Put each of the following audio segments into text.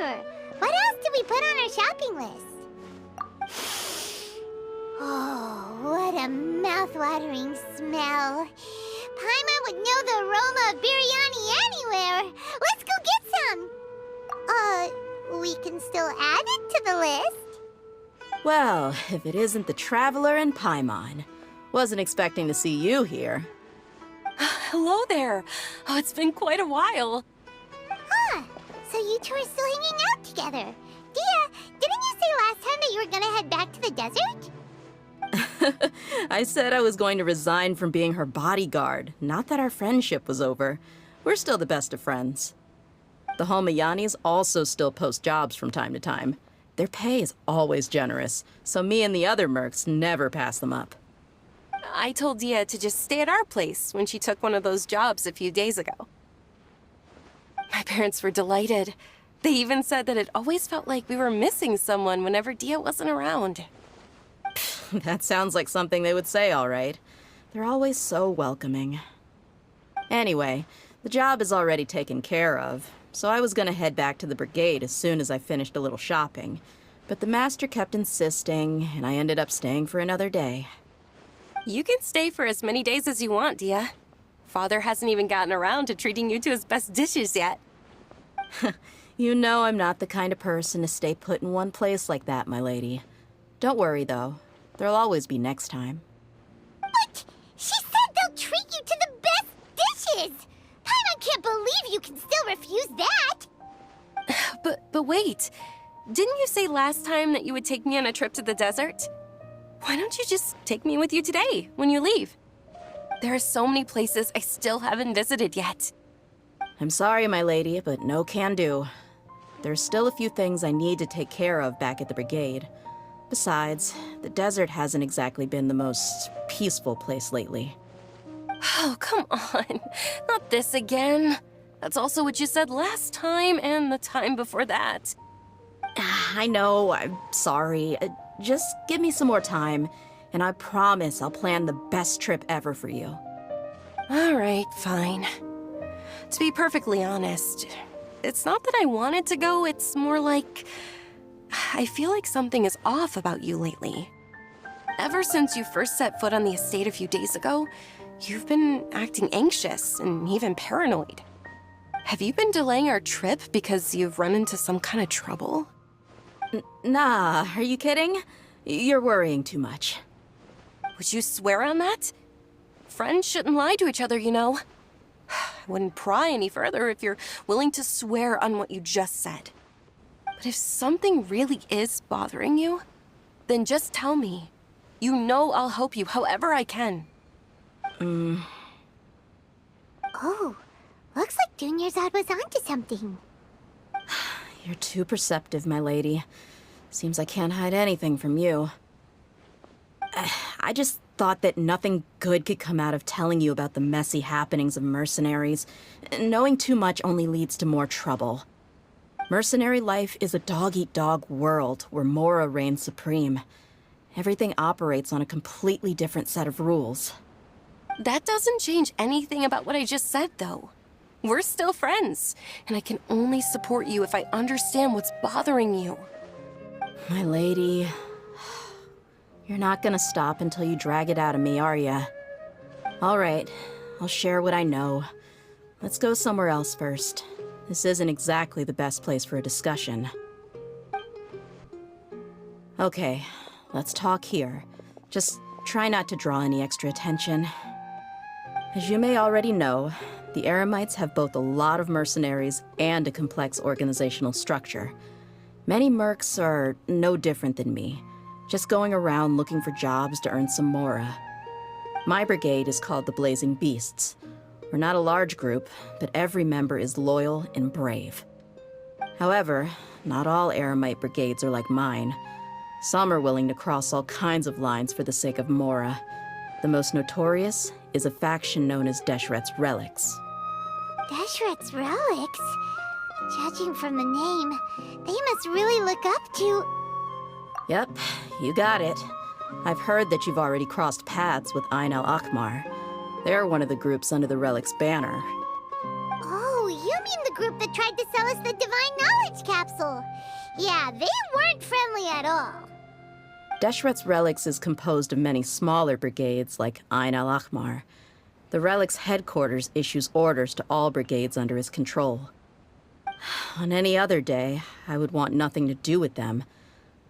sure. What else did we put on our shopping list? Oh, what a mouth-watering smell. Paimon would know the aroma of biryani anywhere. Let's go get some. We can still add it to the list. Well, if it isn't the Traveler and Paimon. Wasn't expecting to see you here. Hello there. Oh, it's been quite a while. Huh. So you two are still hanging out together. Dehya, didn't you say last time that you were gonna head back to the desert? I said I was going to resign from being her bodyguard, not that our friendship was over. We're still the best of friends. The Holmayanis also still post jobs from time to time. Their pay is always generous, so me and the other mercs never pass them up. I told Dehya to just stay at our place when she took one of those jobs a few days ago. My parents were delighted. They even said that it always felt like we were missing someone whenever Dehya wasn't around. That sounds like something they would say, all right. They're always so welcoming. Anyway, the job is already taken care of, so I was gonna head back to the brigade as soon as I finished a little shopping. But the master kept insisting, and I ended up staying for another day. You can stay for as many days as you want, Dehya. Father hasn't even gotten around to treating you to his best dishes yet. You know I'm not the kind of person to stay put in one place like that, my lady. Don't worry, though. There'll always be next time. But she said they'll treat you to the best dishes! Paimon can't believe you can still refuse that! But wait. Didn't you say last time that you would take me on a trip to the desert? Why don't you just take me with you today, when you leave? There are so many places I still haven't visited yet. I'm sorry, my lady, but no can do. There's still a few things I need to take care of back at the brigade. Besides, the desert hasn't exactly been the most peaceful place lately. Oh, come on. Not this again. That's also what you said last time and the time before that. I know, I'm sorry. Just give me some more time, and I promise I'll plan the best trip ever for you. All right, fine. To be perfectly honest, it's not that I wanted to go, it's more like I feel like something is off about you lately. Ever since you first set foot on the estate a few days ago, you've been acting anxious and even paranoid. Have you been delaying our trip because you've run into some kind of trouble? Nah, are you kidding? You're worrying too much. Would you swear on that? Friends shouldn't lie to each other, you know. I wouldn't pry any further if you're willing to swear on what you just said. But if something really is bothering you, then just tell me. You know I'll help you however I can. Oh, looks like Junior's was onto something. You're too perceptive, my lady. Seems I can't hide anything from you. I just thought that nothing good could come out of telling you about the messy happenings of mercenaries. Knowing too much only leads to more trouble. Mercenary life is a dog-eat-dog world where Mora reigns supreme. Everything operates on a completely different set of rules. That doesn't change anything about what I just said, though. We're still friends, and I can only support you if I understand what's bothering you. My lady, you're not gonna stop until you drag it out of me, are ya? All right, I'll share what I know. Let's go somewhere else first. This isn't exactly the best place for a discussion. Okay, let's talk here. Just try not to draw any extra attention. As you may already know, the Eremites have both a lot of mercenaries and a complex organizational structure. Many mercs are no different than me, just going around looking for jobs to earn some mora. My brigade is called the Blazing Beasts. We're not a large group, but every member is loyal and brave. However, not all Eremite brigades are like mine. Some are willing to cross all kinds of lines for the sake of mora. The most notorious is a faction known as Deshret's Relics. Deshret's Relics? Judging from the name, they must really look up to... Yep, you got it. I've heard that you've already crossed paths with Ain al-Akmar. They're one of the groups under the Relic's banner. Oh, you mean the group that tried to sell us the Divine Knowledge Capsule. Yeah, they weren't friendly at all. Deshret's relics is composed of many smaller brigades like Ain al-Ahmar. The relic's headquarters issues orders to all brigades under his control. On any other day, I would want nothing to do with them.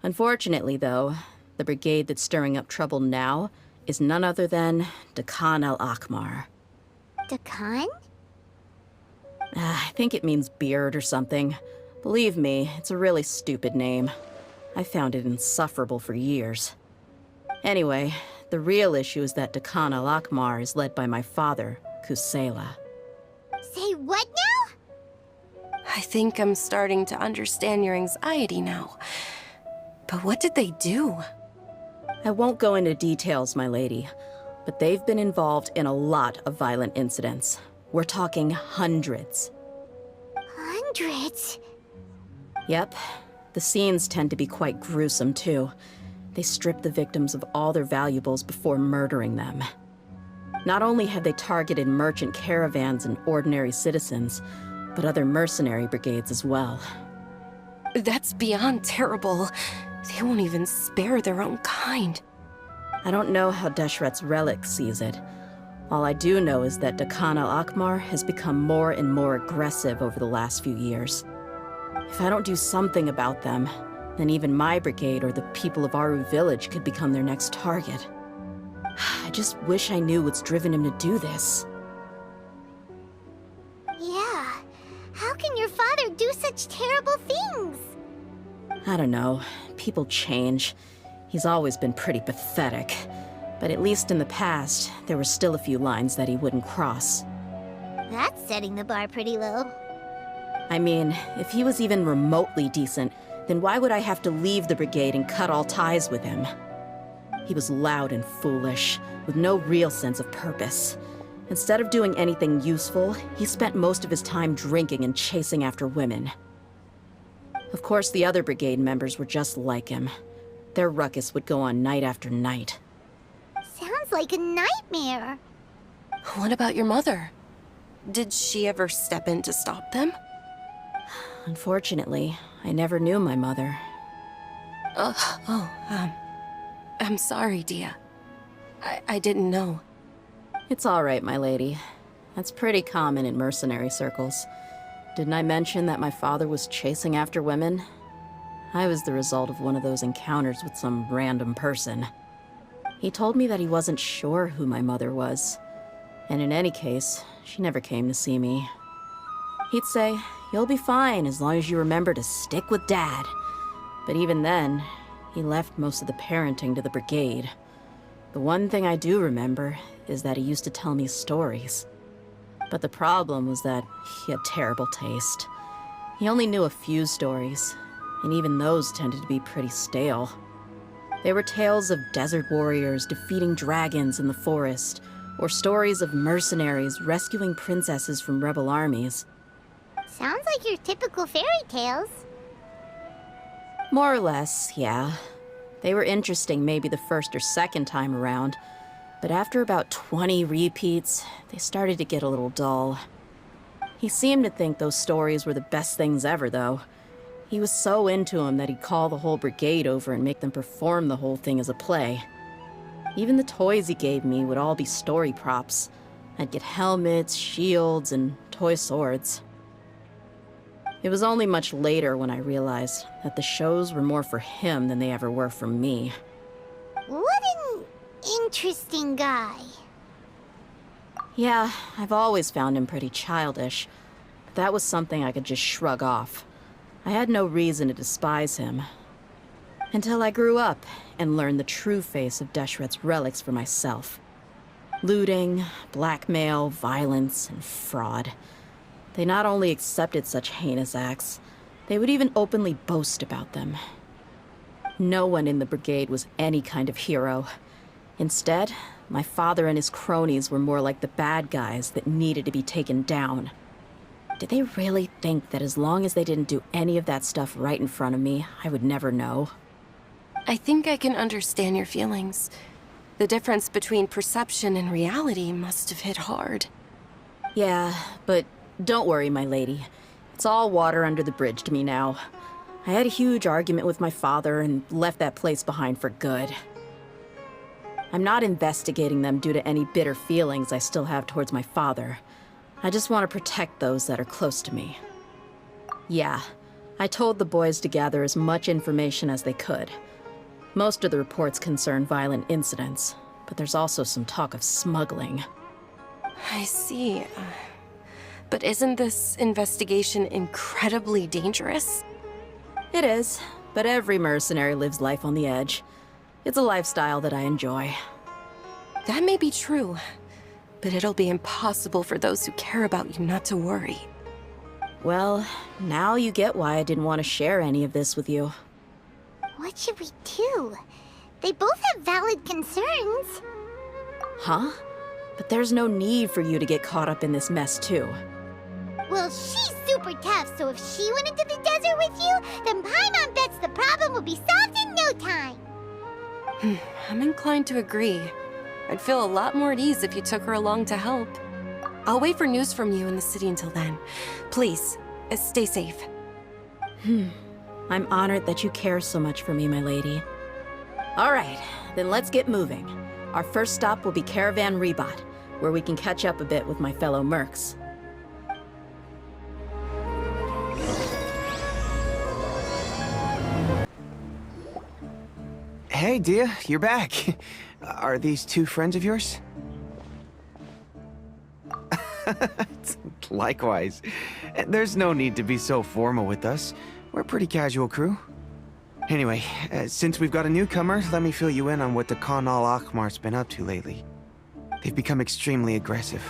Unfortunately, though, the brigade that's stirring up trouble now is none other than Dakan al-Ahmar. Dakan? I think it means beard or something. Believe me, it's a really stupid name. I found it insufferable for years. Anyway, the real issue is that Dakan al-Ahmar is led by my father, Kusela. Say what now? I think I'm starting to understand your anxiety now. But what did they do? I won't go into details, my lady, but they've been involved in a lot of violent incidents. We're talking hundreds. Hundreds? Yep. The scenes tend to be quite gruesome, too. They strip the victims of all their valuables before murdering them. Not only have they targeted merchant caravans and ordinary citizens, but other mercenary brigades as well. That's beyond terrible. They won't even spare their own kind. I don't know how Deshret's relic sees it. All I do know is that Dakan al-Ahmar has become more and more aggressive over the last few years. If I don't do something about them, then even my brigade or the people of Aru village could become their next target. I just wish I knew what's driven him to do this. Yeah. How can your father do such terrible things? I don't know. People change. He's always been pretty pathetic. But at least in the past, there were still a few lines that he wouldn't cross. That's setting the bar pretty low. I mean, if he was even remotely decent, then why would I have to leave the brigade and cut all ties with him? He was loud and foolish, with no real sense of purpose. Instead of doing anything useful, he spent most of his time drinking and chasing after women. Of course, the other brigade members were just like him. Their ruckus would go on night after night. Sounds like a nightmare. What about your mother? Did she ever step in to stop them? Unfortunately, I never knew my mother. I'm sorry, Dehya. I didn't know. It's all right, my lady. That's pretty common in mercenary circles. Didn't I mention that my father was chasing after women? I was the result of one of those encounters with some random person. He told me that he wasn't sure who my mother was. And in any case, she never came to see me. He'd say, "You'll be fine as long as you remember to stick with Dad." But even then, he left most of the parenting to the brigade. The one thing I do remember is that he used to tell me stories. But the problem was that he had terrible taste. He only knew a few stories, and even those tended to be pretty stale. They were tales of desert warriors defeating dragons in the forest, or stories of mercenaries rescuing princesses from rebel armies. Sounds like your typical fairy tales. More or less, yeah. They were interesting maybe the first or second time around, but after about 20 repeats, they started to get a little dull. He seemed to think those stories were the best things ever, though. He was so into them that he'd call the whole brigade over and make them perform the whole thing as a play. Even the toys he gave me would all be story props. I'd get helmets, shields, and toy swords. It was only much later when I realized that the shows were more for him than they ever were for me. What an interesting guy. Yeah, I've always found him pretty childish. But that was something I could just shrug off. I had no reason to despise him. Until I grew up and learned the true face of Deshret's relics for myself. Looting, blackmail, violence, and fraud. They not only accepted such heinous acts, they would even openly boast about them. No one in the brigade was any kind of hero. Instead, my father and his cronies were more like the bad guys that needed to be taken down. Did they really think that as long as they didn't do any of that stuff right in front of me, I would never know? I think I can understand your feelings. The difference between perception and reality must have hit hard. Yeah, but Don't worry, my lady. It's all water under the bridge to me now. I had a huge argument with my father and left that place behind for good. I'm not investigating them due to any bitter feelings I still have towards my father. I just want to protect those that are close to me. Yeah, I told the boys to gather as much information as they could. Most of the reports concern violent incidents, but there's also some talk of smuggling. I see. But isn't this investigation incredibly dangerous? It is, but every mercenary lives life on the edge. It's a lifestyle that I enjoy. That may be true, but it'll be impossible for those who care about you not to worry. Well, now you get why I didn't want to share any of this with you. What should we do? They both have valid concerns. Huh? But there's no need for you to get caught up in this mess, too. Well, she's super tough, so if she went into the desert with you, then Paimon bets the problem will be solved in no time. I'm inclined to agree. I'd feel a lot more at ease if you took her along to help. I'll wait for news from you in the city until then. Please, stay safe. I'm honored that you care so much for me, my lady. All right, then let's get moving. Our first stop will be Caravan Rebot, where we can catch up a bit with my fellow mercs. Hey, Dehya, you're back. Are these two friends of yours? Likewise. There's no need to be so formal with us. We're a pretty casual crew. Anyway, since we've got a newcomer, let me fill you in on what the Khan al-Ahmar's been up to lately. They've become extremely aggressive.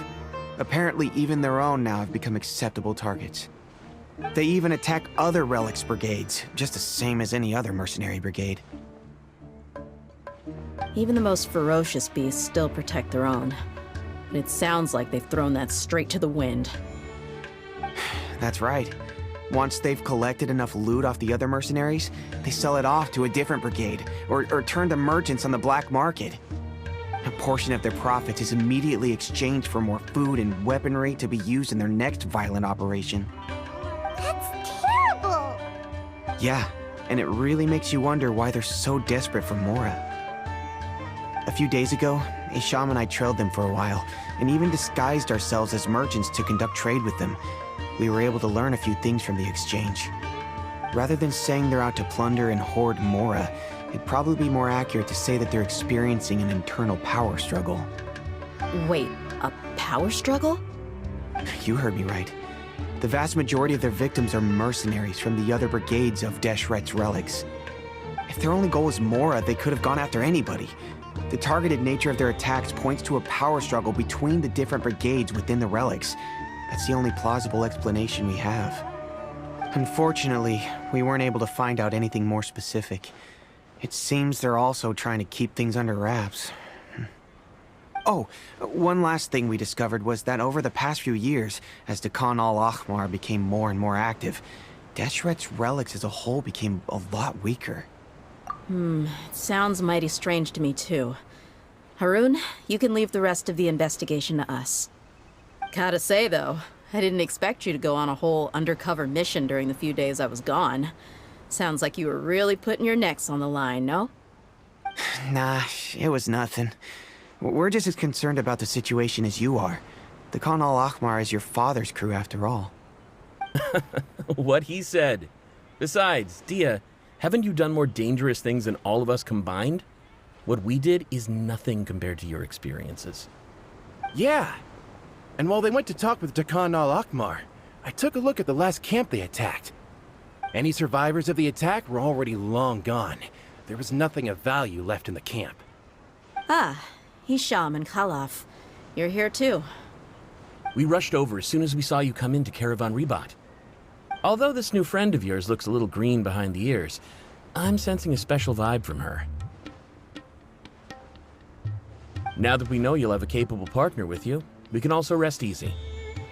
Apparently, even their own now have become acceptable targets. They even attack other relics brigades, just the same as any other mercenary brigade. Even the most ferocious beasts still protect their own. And it sounds like they've thrown that straight to the wind. That's right. Once they've collected enough loot off the other mercenaries, they sell it off to a different brigade, or turn to merchants on the black market. A portion of their profits is immediately exchanged for more food and weaponry to be used in their next violent operation. That's terrible! Yeah, and it really makes you wonder why they're so desperate for Mora. A few days ago, Isham and I trailed them for a while, and even disguised ourselves as merchants to conduct trade with them. We were able to learn a few things from the exchange. Rather than saying they're out to plunder and hoard Mora, it'd probably be more accurate to say that they're experiencing an internal power struggle. Wait, a power struggle? You heard me right. The vast majority of their victims are mercenaries from the other brigades of Deshret's relics. If their only goal is Mora, they could have gone after anybody. The targeted nature of their attacks points to a power struggle between the different brigades within the relics. That's the only plausible explanation we have. Unfortunately, we weren't able to find out anything more specific. It seems they're also trying to keep things under wraps. Oh, one last thing we discovered was that over the past few years, as the Khan al-Ahmar became more and more active, Deshret's relics as a whole became a lot weaker. It sounds mighty strange to me, too. Harun, you can leave the rest of the investigation to us. Gotta say, though, I didn't expect you to go on a whole undercover mission during the few days I was gone. Sounds like you were really putting your necks on the line, no? Nah, it was nothing. We're just as concerned about the situation as you are. The Khan al-Ahmar is your father's crew, after all. What he said. Besides, Dehya, haven't you done more dangerous things than all of us combined? What we did is nothing compared to your experiences. Yeah. And while they went to talk with Khan al-Ahmar, I took a look at the last camp they attacked. Any survivors of the attack were already long gone. There was nothing of value left in the camp. Ah, Hisham and Khalaf. You're here too. We rushed over as soon as we saw you come into Caravan Rebot. Although this new friend of yours looks a little green behind the ears, I'm sensing a special vibe from her. Now that we know you'll have a capable partner with you, we can also rest easy.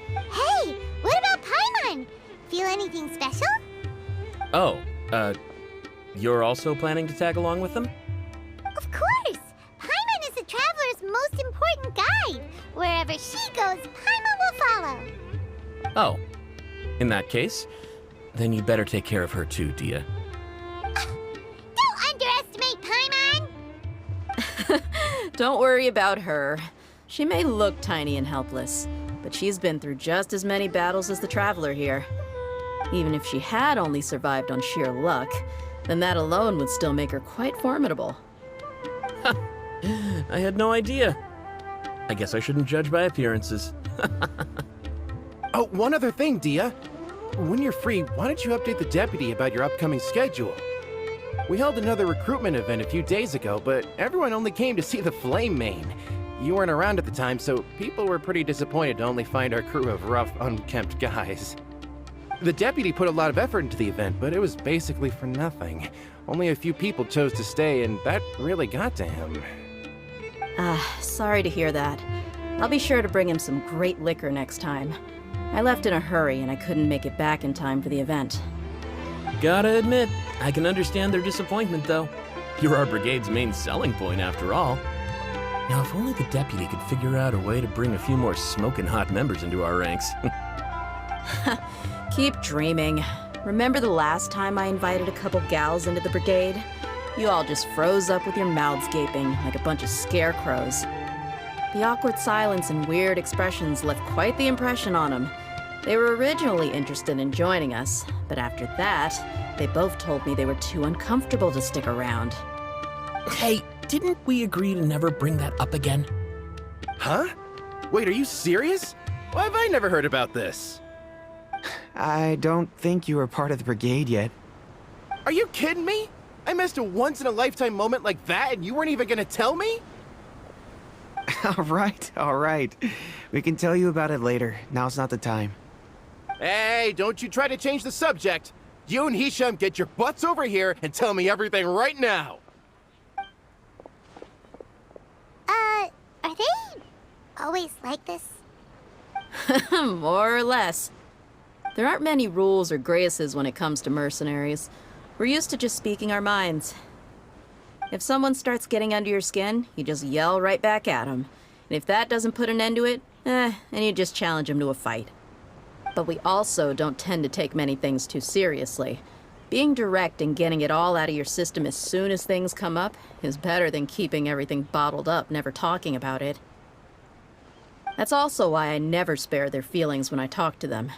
Hey, what about Paimon? Feel anything special? Oh, you're also planning to tag along with them? Of course! Paimon is the traveler's most important guide. Wherever she goes, Paimon will follow. Oh, in that case, then you better take care of her too, Dehya. Don't underestimate Paimon! Don't worry about her. She may look tiny and helpless, but she's been through just as many battles as the Traveler here. Even if she had only survived on sheer luck, then that alone would still make her quite formidable. I had no idea. I guess I shouldn't judge by appearances. Oh, one other thing, Dehya. When you're free, why don't you update the deputy about your upcoming schedule? We held another recruitment event a few days ago, but everyone only came to see the Flame Main. You weren't around at the time, so people were pretty disappointed to only find our crew of rough, unkempt guys. The deputy put a lot of effort into the event, but it was basically for nothing. Only a few people chose to stay, and that really got to him. Sorry to hear that. I'll be sure to bring him some great liquor next time. I left in a hurry and I couldn't make it back in time for the event. Gotta admit, I can understand their disappointment, though. You're our brigade's main selling point, after all. Now, if only the deputy could figure out a way to bring a few more smoking hot members into our ranks. Keep dreaming. Remember the last time I invited a couple gals into the brigade? You all just froze up with your mouths gaping like a bunch of scarecrows. The awkward silence and weird expressions left quite the impression on them. They were originally interested in joining us, but after that, they both told me they were too uncomfortable to stick around. Hey, didn't we agree to never bring that up again? Huh? Wait, are you serious? Why have I never heard about this? I don't think you were part of the brigade yet. Are you kidding me? I missed a once-in-a-lifetime moment like that and you weren't even gonna tell me? All right. We can tell you about it later. Now's not the time. Hey, don't you try to change the subject. You and Hisham get your butts over here and tell me everything right now. Are they always like this? More or less. There aren't many rules or graces when it comes to mercenaries. We're used to just speaking our minds. If someone starts getting under your skin, you just yell right back at them. And if that doesn't put an end to it, then you just challenge them to a fight. But we also don't tend to take many things too seriously. Being direct and getting it all out of your system as soon as things come up is better than keeping everything bottled up, never talking about it. That's also why I never spare their feelings when I talk to them.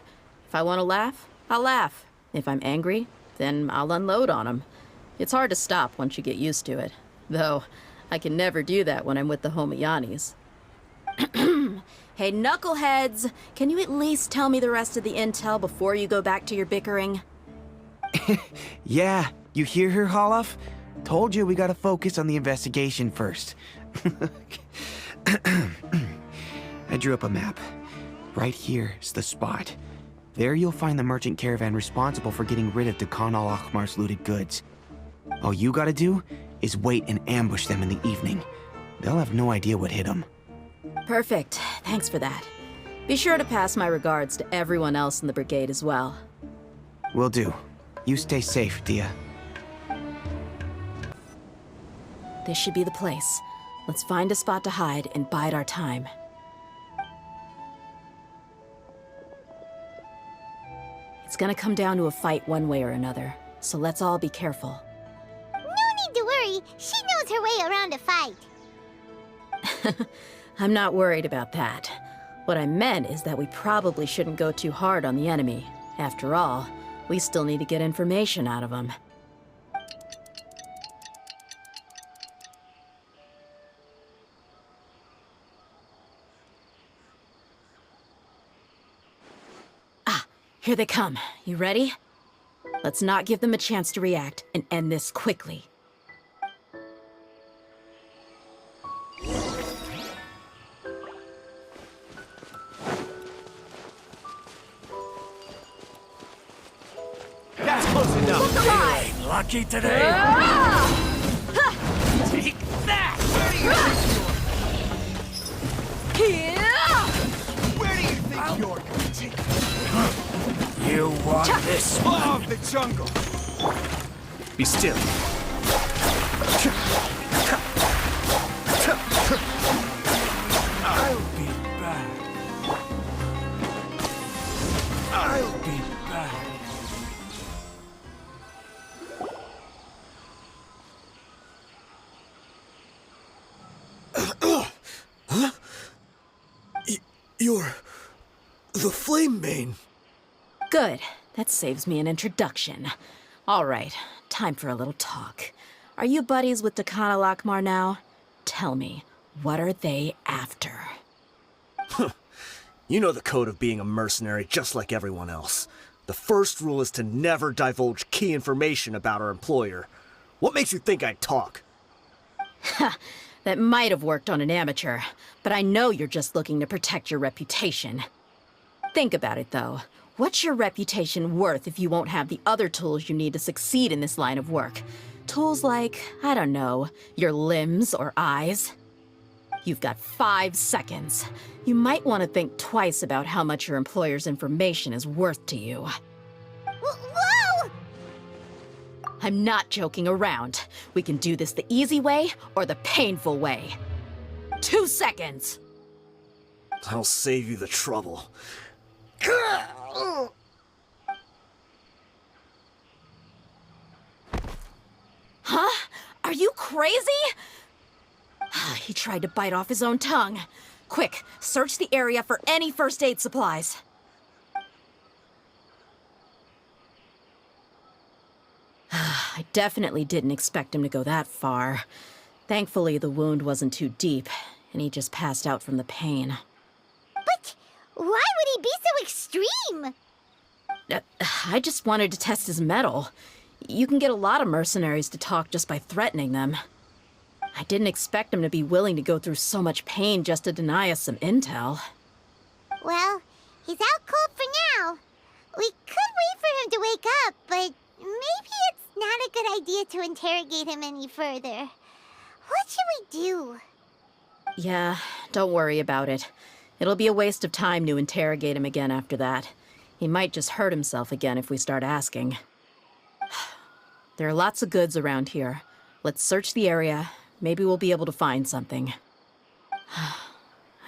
If I want to laugh, I'll laugh. If I'm angry, then I'll unload on them. It's hard to stop once you get used to it. Though, I can never do that when I'm with the Homiyanis. Hey, knuckleheads! Can you at least tell me the rest of the intel before you go back to your bickering? Yeah, you hear her, Holloff? Told you we gotta focus on the investigation first. I drew up a map. Right here is the spot. There you'll find the merchant caravan responsible for getting rid of Dehya al-Ahmar's looted goods. All you gotta do is wait and ambush them in the evening. They'll have no idea what hit them. Perfect. Thanks for that. Be sure to pass my regards to everyone else in the brigade as well. Will do. You stay safe, Dehya. This should be the place. Let's find a spot to hide and bide our time. It's gonna come down to a fight one way or another, so let's all be careful. No need to worry. She knows her way around a fight. I'm not worried about that. What I meant is that we probably shouldn't go too hard on the enemy. After all, we still need to get information out of them. Here they come. You ready? Let's not give them a chance to react and end this quickly. That's close enough. Look alive! Lucky today. Take that! Where do you think you're going to take You want this one? Of the jungle. Be still. I'll be back. I'll be back. Huh? You're the Flame Mane. Good. That saves me an introduction. All right, time for a little talk. Are you buddies with Dakana Lakmar now? Tell me, what are they after? You know the code of being a mercenary just like everyone else. The first rule is to never divulge key information about our employer. What makes you think I'd talk? That might have worked on an amateur, but I know you're just looking to protect your reputation. Think about it, though. What's your reputation worth if you won't have the other tools you need to succeed in this line of work? Tools like, I don't know, your limbs or eyes? You've got 5 seconds. You might want to think twice about how much your employer's information is worth to you. Whoa! I'm not joking around. We can do this the easy way or the painful way. 2 seconds! I'll save you the trouble. Huh? Are you crazy? He tried to bite off his own tongue. Quick, search the area for any first aid supplies. I definitely didn't expect him to go that far. Thankfully, the wound wasn't too deep, and he just passed out from the pain. But why would he be so extreme? I just wanted to test his mettle. You can get a lot of mercenaries to talk just by threatening them. I didn't expect him to be willing to go through so much pain just to deny us some intel. Well, he's out cold for now. We could wait for him to wake up, but maybe it's not a good idea to interrogate him any further. What should we do? Yeah, don't worry about it. It'll be a waste of time to interrogate him again after that. He might just hurt himself again if we start asking. There are lots of goods around here. Let's search the area. Maybe we'll be able to find something.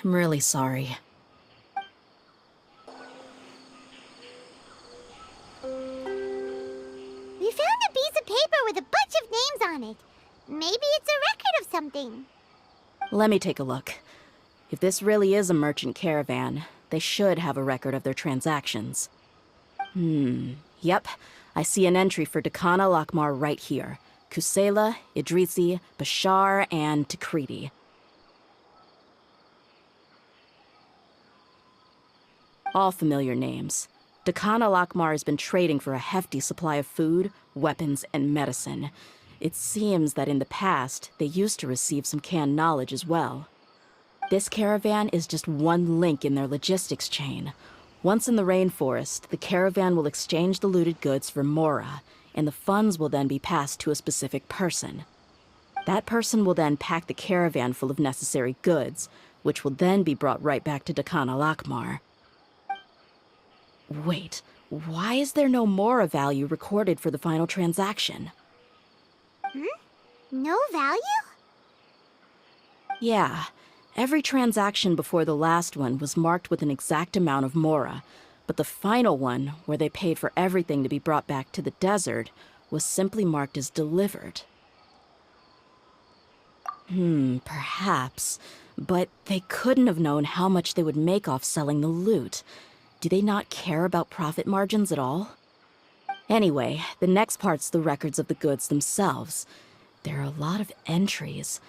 I'm really sorry. We found a piece of paper with a bunch of names on it. Maybe it's a record of something. Let me take a look. If this really is a merchant caravan, they should have a record of their transactions. Yep. I see an entry for Dakana Lakmar right here. Kusela, Idrisi, Bashar, and Takriti. All familiar names. Dakana Lakmar has been trading for a hefty supply of food, weapons, and medicine. It seems that in the past, they used to receive some canned knowledge as well. This caravan is just one link in their logistics chain. Once in the rainforest, the caravan will exchange the looted goods for mora, and the funds will then be passed to a specific person. That person will then pack the caravan full of necessary goods, which will then be brought right back to Dakana Lakmar. Wait, why is there no mora value recorded for the final transaction? No value? Yeah, every transaction before the last one was marked with an exact amount of mora, but the final one, where they paid for everything to be brought back to the desert, was simply marked as delivered. Perhaps. But they couldn't have known how much they would make off selling the loot. Do they not care about profit margins at all? Anyway, the next part's the records of the goods themselves. There are a lot of entries.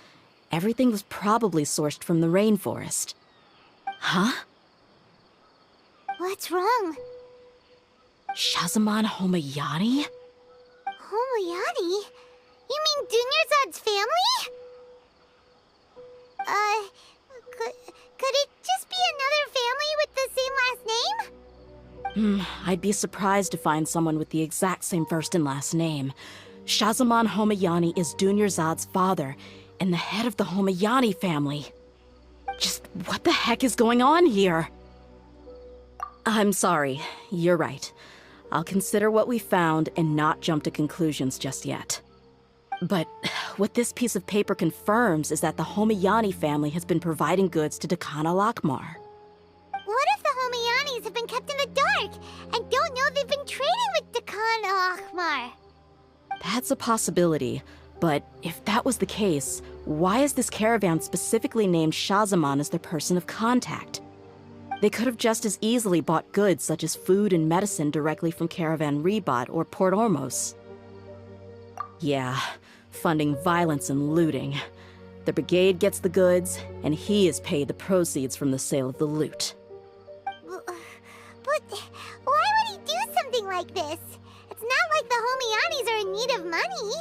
Everything was probably sourced from the rainforest. Huh? What's wrong? Shahzaman Homayani? Homayani? You mean Dunyarzad's family? Could it just be another family with the same last name? I'd be surprised to find someone with the exact same first and last name. Shahzaman Homayani is Dunyarzad's father, and the head of the Homayani family. Just what the heck is going on here? I'm sorry, you're right. I'll consider what we found and not jump to conclusions just yet. But what this piece of paper confirms is that the Homayani family has been providing goods to Dakana Lakmar. What if the Homayanis have been kept in the dark and don't know they've been trading with Dakan al-Ahmar. That's a possibility, but if that was the case, why is this caravan specifically named Shahzaman as their person of contact? They could have just as easily bought goods such as food and medicine directly from Caravan Ribat or Port Ormos. Yeah, funding violence and looting. The brigade gets the goods, and he is paid the proceeds from the sale of the loot. But why would he do something like this? It's not like the Homianis are in need of money.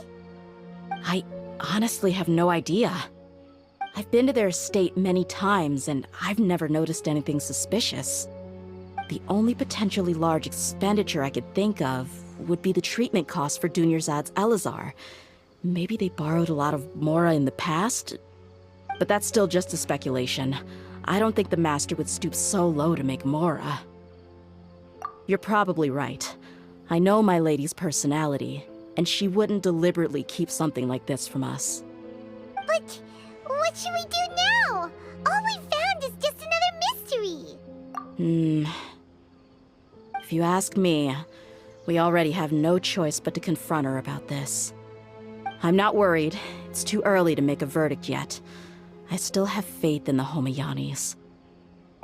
I honestly have no idea. I've been to their estate many times, and I've never noticed anything suspicious. The only potentially large expenditure I could think of would be the treatment costs for Dunyarzad's Elazar. Maybe they borrowed a lot of Mora in the past? But that's still just a speculation. I don't think the Master would stoop so low to make Mora. You're probably right. I know my lady's personality, and she wouldn't deliberately keep something like this from us. But what should we do now? All we found is just another mystery. If you ask me, we already have no choice but to confront her about this. I'm not worried. It's too early to make a verdict yet. I still have faith in the Homianis.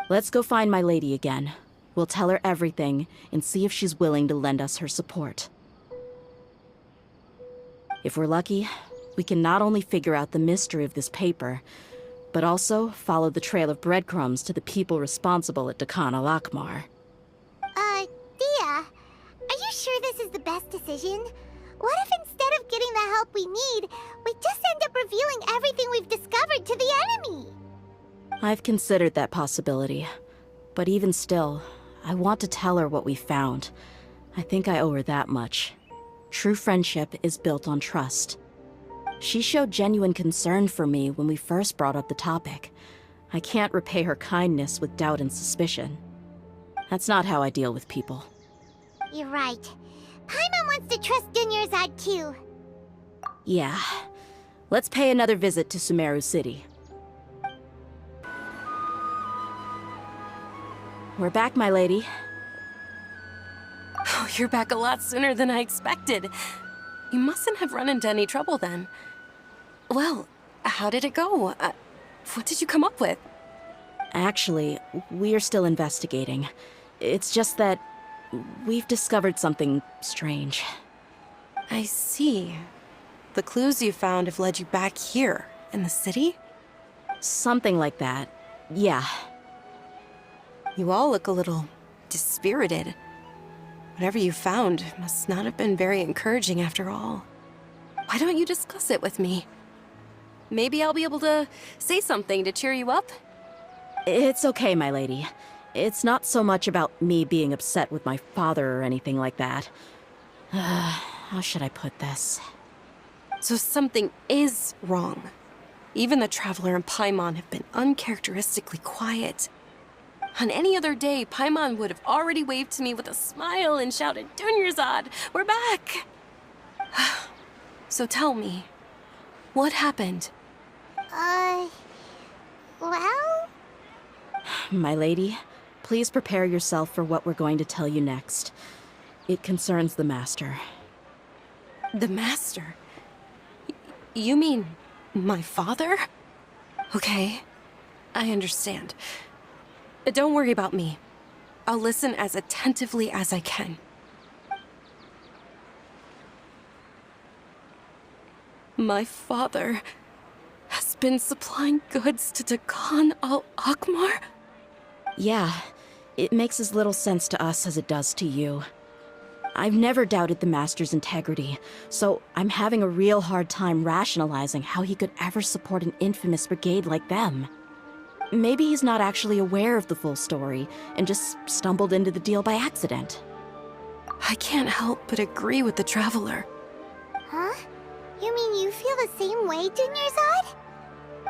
Let's go find my lady again. We'll tell her everything and see if she's willing to lend us her support. If we're lucky, we can not only figure out the mystery of this paper, but also follow the trail of breadcrumbs to the people responsible at Dakan al-Ahmar. Dehya, are you sure this is the best decision? What if instead of getting the help we need, we just end up revealing everything we've discovered to the enemy? I've considered that possibility, but even still, I want to tell her what we found. I think I owe her that much. True friendship is built on trust. She showed genuine concern for me when we first brought up the topic. I can't repay her kindness with doubt and suspicion. That's not how I deal with people. You're right. Paimon wants to trust Dunyarzad too. Yeah. Let's pay another visit to Sumeru City. We're back, my lady. Oh, you're back a lot sooner than I expected. You mustn't have run into any trouble then. Well, how did it go? What did you come up with? Actually, we are still investigating. It's just that we've discovered something strange. I see. The clues you found have led you back here, in the city? Something like that. Yeah. You all look a little dispirited. Whatever you found must not have been very encouraging after all. Why don't you discuss it with me? Maybe I'll be able to say something to cheer you up? It's okay, my lady. It's not so much about me being upset with my father or anything like that. How should I put this? So something is wrong. Even the Traveler and Paimon have been uncharacteristically quiet. On any other day, Paimon would have already waved to me with a smile and shouted, "Dunyarzad, we're back!" So tell me, what happened? Well? My lady, please prepare yourself for what we're going to tell you next. It concerns the Master. The Master? You mean my father? Okay, I understand. Don't worry about me. I'll listen as attentively as I can. My father has been supplying goods to Dakan al-Ahmar? Yeah, it makes as little sense to us as it does to you. I've never doubted the Master's integrity, so I'm having a real hard time rationalizing how he could ever support an infamous brigade like them. Maybe he's not actually aware of the full story and just stumbled into the deal by accident. I can't help but agree with the Traveler. Huh? You mean you feel the same way, Dunyarzad?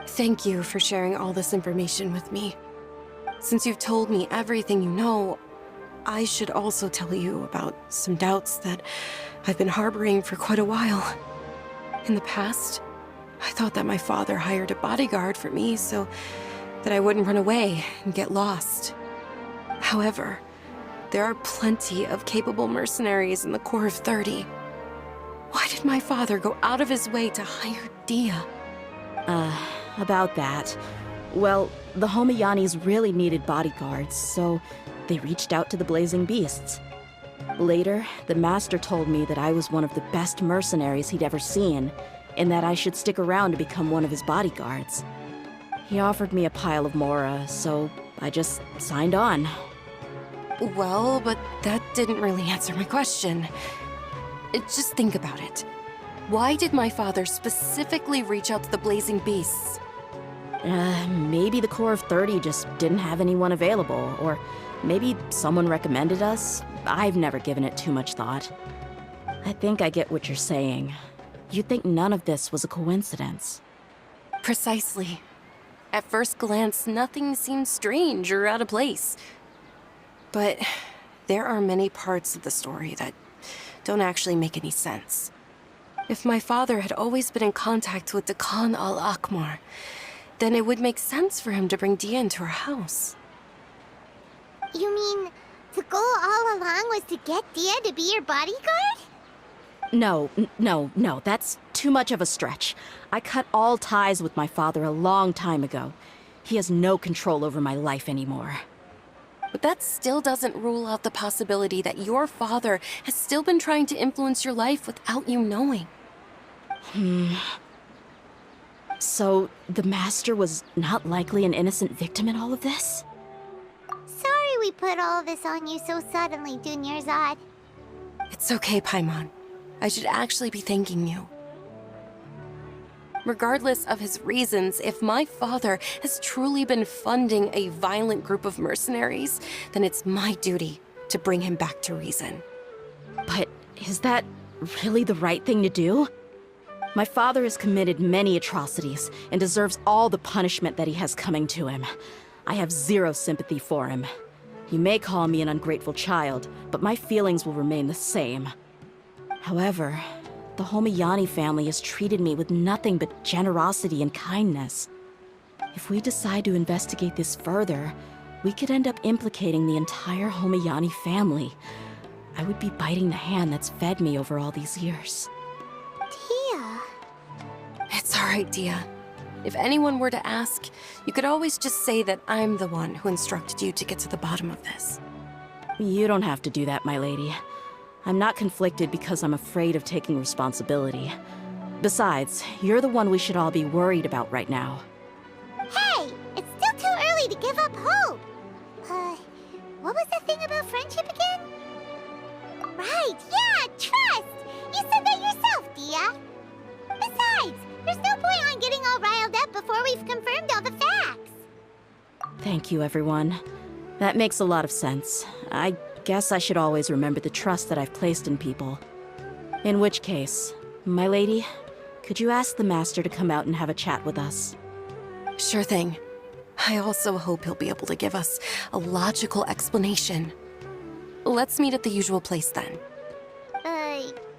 Thank you for sharing all this information with me. Since you've told me everything you know, I should also tell you about some doubts that I've been harboring for quite a while. In the past, I thought that my father hired a bodyguard for me so that I wouldn't run away and get lost. However, There are plenty of capable mercenaries in the Corps of 30. Why did my father go out of his way to hire Dehya? About that. Well, the Homayanis really needed bodyguards, so they reached out to the Blazing Beasts. Later, the Master told me that I was one of the best mercenaries he'd ever seen, and that I should stick around to become one of his bodyguards. He offered me a pile of mora, so I just signed on. Well, but that didn't really answer my question. Just think about it. Why did my father specifically reach out to the Blazing Beasts? Maybe the Corps of 30 just didn't have anyone available, or maybe someone recommended us. I've never given it too much thought. I think I get what you're saying. You'd think none of this was a coincidence. Precisely. At first glance, nothing seemed strange or out of place. But there are many parts of the story that don't actually make any sense. If my father had always been in contact with Dehya al-Akmar, then it would make sense for him to bring Dehya into our house. You mean the goal all along was to get Dehya to be your bodyguard? No, that's too much of a stretch. I cut all ties with my father a long time ago. He has no control over my life anymore. But that still doesn't rule out the possibility that your father has still been trying to influence your life without you knowing. So, the Master was not likely an innocent victim in all of this? Sorry we put all this on you so suddenly, Dunyarzad. It's okay, Paimon. I should actually be thanking you. Regardless of his reasons, if my father has truly been funding a violent group of mercenaries, then it's my duty to bring him back to reason. But is that really the right thing to do? My father has committed many atrocities and deserves all the punishment that he has coming to him. I have zero sympathy for him. You may call me an ungrateful child, but my feelings will remain the same. However, the Homayani family has treated me with nothing but generosity and kindness. If we decide to investigate this further, we could end up implicating the entire Homayani family. I would be biting the hand that's fed me over all these years. Dehya. It's all right, Dehya. If anyone were to ask, you could always just say that I'm the one who instructed you to get to the bottom of this. You don't have to do that, my lady. I'm not conflicted because I'm afraid of taking responsibility. Besides, you're the one we should all be worried about right now. Hey! It's still too early to give up hope! What was that thing about friendship again? Right, yeah, trust! You said that yourself, Dehya! Besides, there's no point on getting all riled up before we've confirmed all the facts! Thank you, everyone. That makes a lot of sense. I guess I should always remember the trust that I've placed in people. In which case, my lady, could you ask the Master to come out and have a chat with us? Sure thing. I also hope he'll be able to give us a logical explanation. Let's meet at the usual place then.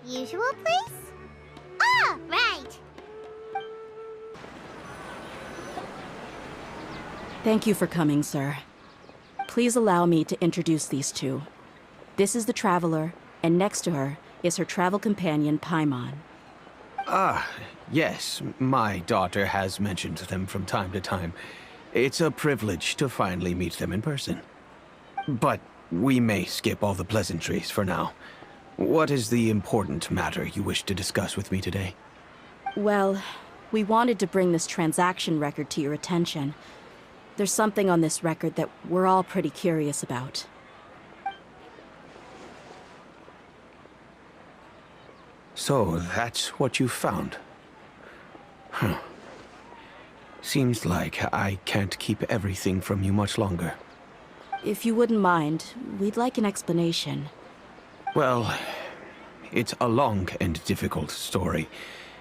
Usual place? Ah, right! Thank you for coming, sir. Please allow me to introduce these two. This is the Traveler, and next to her is her travel companion, Paimon. Ah, yes, my daughter has mentioned them from time to time. It's a privilege to finally meet them in person. But we may skip all the pleasantries for now. What is the important matter you wish to discuss with me today? Well, we wanted to bring this transaction record to your attention. There's something on this record that we're all pretty curious about. So, that's what you found? Huh. Seems like I can't keep everything from you much longer. If you wouldn't mind, we'd like an explanation. Well, it's a long and difficult story.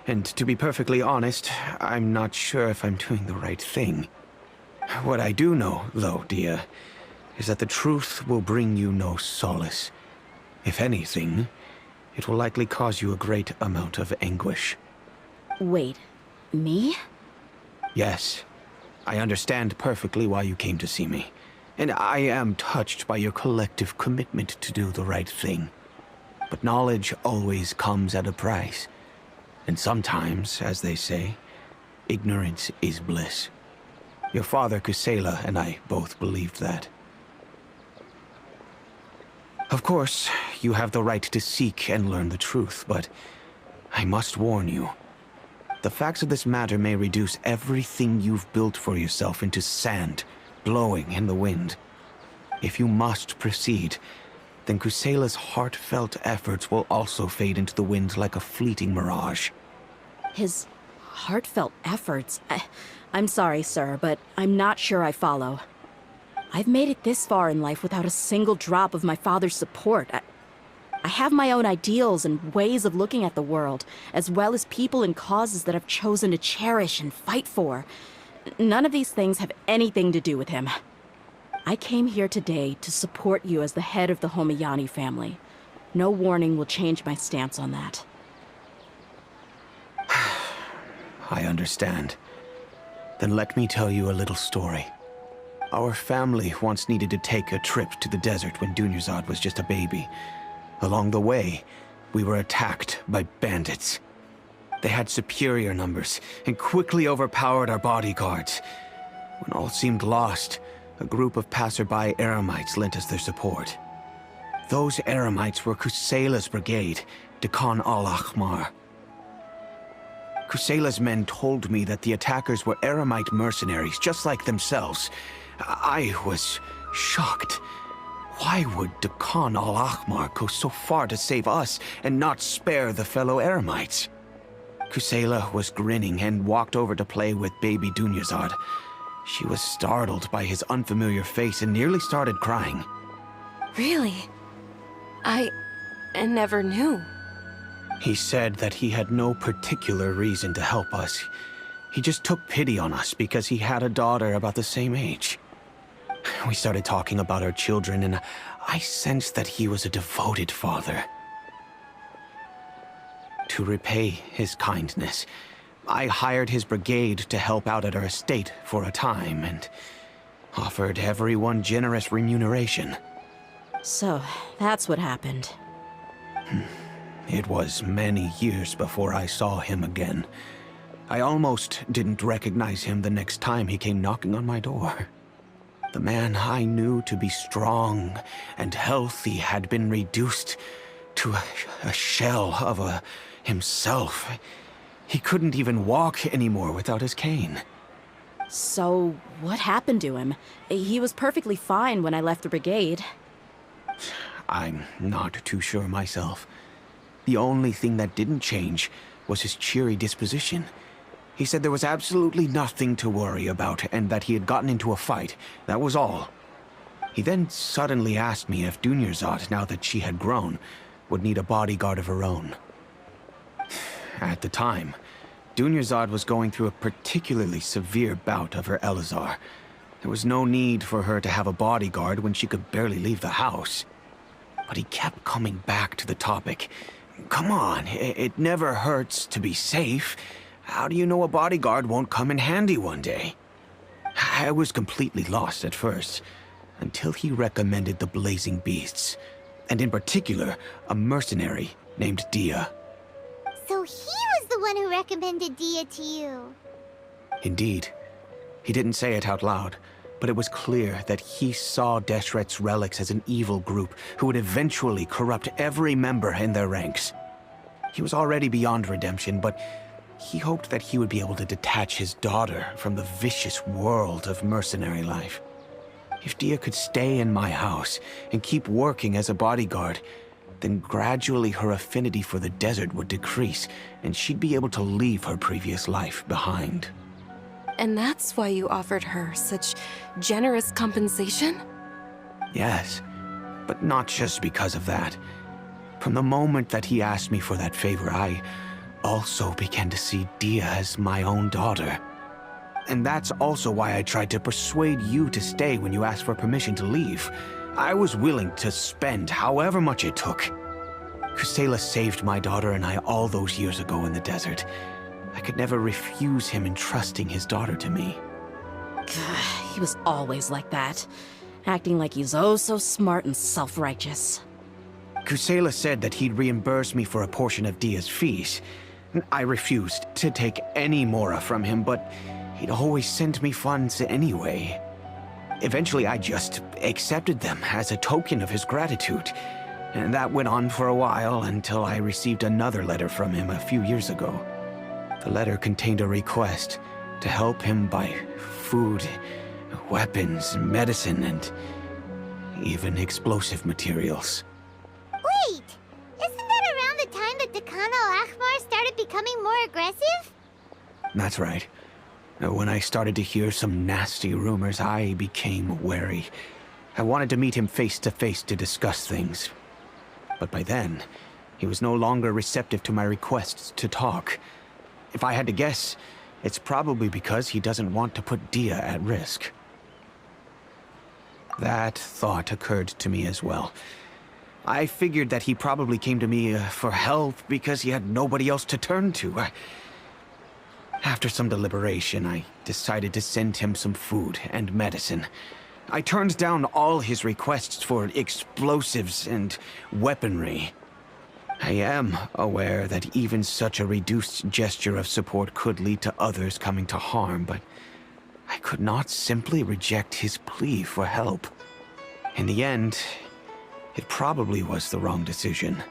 And to be perfectly honest, I'm not sure if I'm doing the right thing. What I do know, though, Dehya, is that the truth will bring you no solace. If anything, it will likely cause you a great amount of anguish. Wait, me? Yes. I understand perfectly why you came to see me. And I am touched by your collective commitment to do the right thing. But knowledge always comes at a price. And sometimes, as they say, ignorance is bliss. Your father, Kusela, and I both believed that. Of course, you have the right to seek and learn the truth, but I must warn you. The facts of this matter may reduce everything you've built for yourself into sand, blowing in the wind. If you must proceed, then Kusela's heartfelt efforts will also fade into the wind like a fleeting mirage. His heartfelt efforts? I'm sorry, sir, but I'm not sure I follow. I've made it this far in life without a single drop of my father's support. I have my own ideals and ways of looking at the world, as well as people and causes that I've chosen to cherish and fight for. None of these things have anything to do with him. I came here today to support you as the head of the Homayani family. No warning will change my stance on that. I understand. Then let me tell you a little story. Our family once needed to take a trip to the desert when Dunyarzad was just a baby. Along the way, we were attacked by bandits. They had superior numbers and quickly overpowered our bodyguards. When all seemed lost, a group of passerby Eremites lent us their support. Those Eremites were Kusela's brigade, Dehya al-Ahmar. Kusela's men told me that the attackers were Eremite mercenaries, just like themselves. I was shocked. Why would Dehya al-Ahmar go so far to save us and not spare the fellow Eremites? Kusela was grinning and walked over to play with baby Dunyarzad. She was startled by his unfamiliar face and nearly started crying. Really? I never knew. He said that he had no particular reason to help us. He just took pity on us because he had a daughter about the same age. We started talking about our children, and I sensed that he was a devoted father. To repay his kindness, I hired his brigade to help out at our estate for a time, and offered everyone generous remuneration. So, that's what happened. It was many years before I saw him again. I almost didn't recognize him the next time he came knocking on my door. The man I knew to be strong and healthy had been reduced to a shell of himself. He couldn't even walk anymore without his cane. So, what happened to him? He was perfectly fine when I left the brigade. I'm not too sure myself. The only thing that didn't change was his cheery disposition. He said there was absolutely nothing to worry about and that he had gotten into a fight. That was all. He then suddenly asked me if Dunyarzad, now that she had grown, would need a bodyguard of her own. At the time, Dunyarzad was going through a particularly severe bout of her Elazar. There was no need for her to have a bodyguard when she could barely leave the house. But he kept coming back to the topic. Come on, it never hurts to be safe. How do you know a bodyguard won't come in handy one day? I was completely lost at first, until he recommended the Blazing Beasts, and in particular, a mercenary named Dehya. So he was the one who recommended Dehya to you. Indeed. He didn't say it out loud, but it was clear that he saw Deshret's relics as an evil group who would eventually corrupt every member in their ranks. He was already beyond redemption, but he hoped that he would be able to detach his daughter from the vicious world of mercenary life. If Dehya could stay in my house and keep working as a bodyguard, then gradually her affinity for the desert would decrease, and she'd be able to leave her previous life behind. And that's why you offered her such generous compensation? Yes, but not just because of that. From the moment that he asked me for that favor, I also began to see Dehya as my own daughter. And that's also why I tried to persuade you to stay when you asked for permission to leave. I was willing to spend however much it took. Kusela saved my daughter and I all those years ago in the desert. I could never refuse him entrusting his daughter to me. He was always like that. acting like he's oh so smart and self-righteous. Kusela said that he'd reimburse me for a portion of Dehya's fees. I refused to take any mora from him, but he'd always sent me funds anyway. Eventually, I just accepted them as a token of his gratitude. And that went on for a while until I received another letter from him a few years ago. The letter contained a request to help him buy food, weapons, medicine, and even explosive materials. Wait! Isn't that around the time that Dakan al-Ahmar started becoming more aggressive? That's right. When I started to hear some nasty rumors, I became wary. I wanted to meet him face to face to discuss things. But by then, he was no longer receptive to my requests to talk. If I had to guess, it's probably because he doesn't want to put Dehya at risk. That thought occurred to me as well. I figured that he probably came to me for help because he had nobody else to turn to. After some deliberation, I decided to send him some food and medicine. I turned down all his requests for explosives and weaponry. I am aware that even such a reduced gesture of support could lead to others coming to harm, but I could not simply reject his plea for help. In the end, it probably was the wrong decision.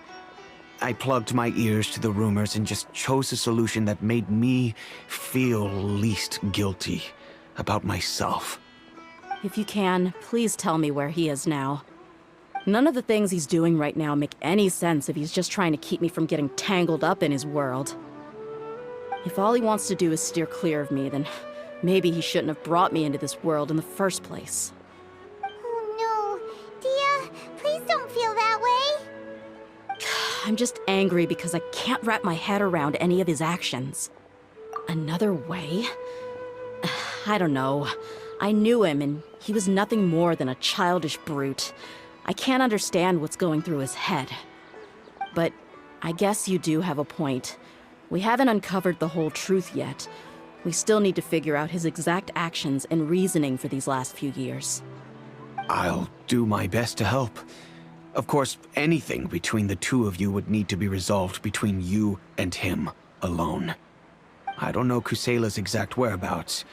I plugged my ears to the rumors and just chose a solution that made me feel least guilty about myself. If you can, please tell me where he is now. None of the things he's doing right now make any sense if he's just trying to keep me from getting tangled up in his world. If all he wants to do is steer clear of me, then maybe he shouldn't have brought me into this world in the first place. Oh no, Dehya, please don't feel that way. I'm just angry because I can't wrap my head around any of his actions. Another way? I don't know. I knew him, and he was nothing more than a childish brute. I can't understand what's going through his head. But I guess you do have a point. We haven't uncovered the whole truth yet. We still need to figure out his exact actions and reasoning for these last few years. I'll do my best to help. Of course, anything between the two of you would need to be resolved between you and him alone. I don't know Kusela's exact whereabouts.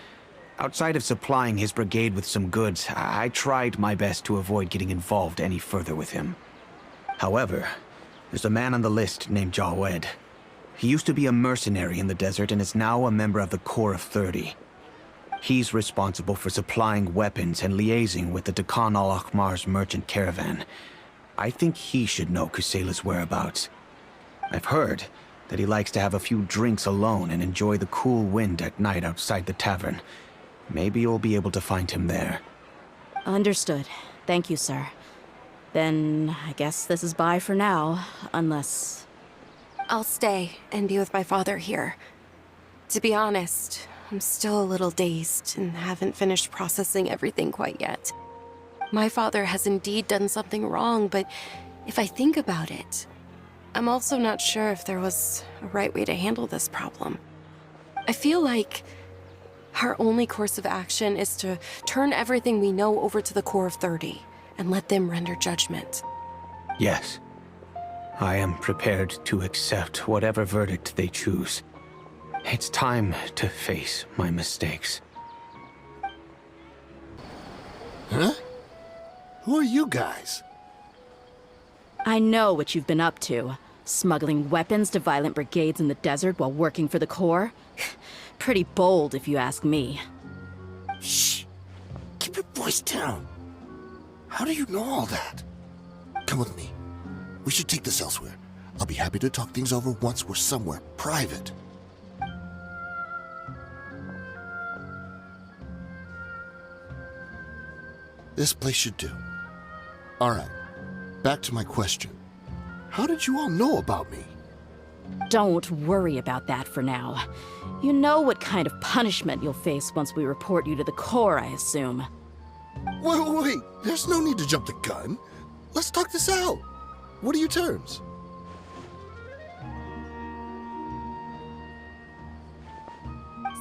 Outside of supplying his brigade with some goods, I tried my best to avoid getting involved any further with him. However, there's a man on the list named Jawed. He used to be a mercenary in the desert and is now a member of the Corps of 30. He's responsible for supplying weapons and liaising with the Dakan al-Ahmar's merchant caravan. I think he should know Kusela's whereabouts. I've heard that he likes to have a few drinks alone and enjoy the cool wind at night outside the tavern. Maybe you'll be able to find him there. Understood. Thank you, sir. Then I guess this is bye for now, unless... I'll stay and be with my father here. To be honest, I'm still a little dazed and haven't finished processing everything quite yet. My father has indeed done something wrong, but if I think about it, I'm also not sure if there was a right way to handle this problem. I feel like our only course of action is to turn everything we know over to the Corps of 30 and let them render judgment. Yes. I am prepared to accept whatever verdict they choose. It's time to face my mistakes. Huh? Who are you guys? I know what you've been up to. Smuggling weapons to violent brigades in the desert while working for the Corps. Pretty bold, if you ask me. Shh. Keep your voice down. How do you know all that? Come with me. We should take this elsewhere. I'll be happy to talk things over once we're somewhere private. This place should do. All right. Back to my question. How did you all know about me? Don't worry about that for now. You know what kind of punishment you'll face once we report you to the Corps, I assume. Wait. There's no need to jump the gun. Let's talk this out. What are your terms?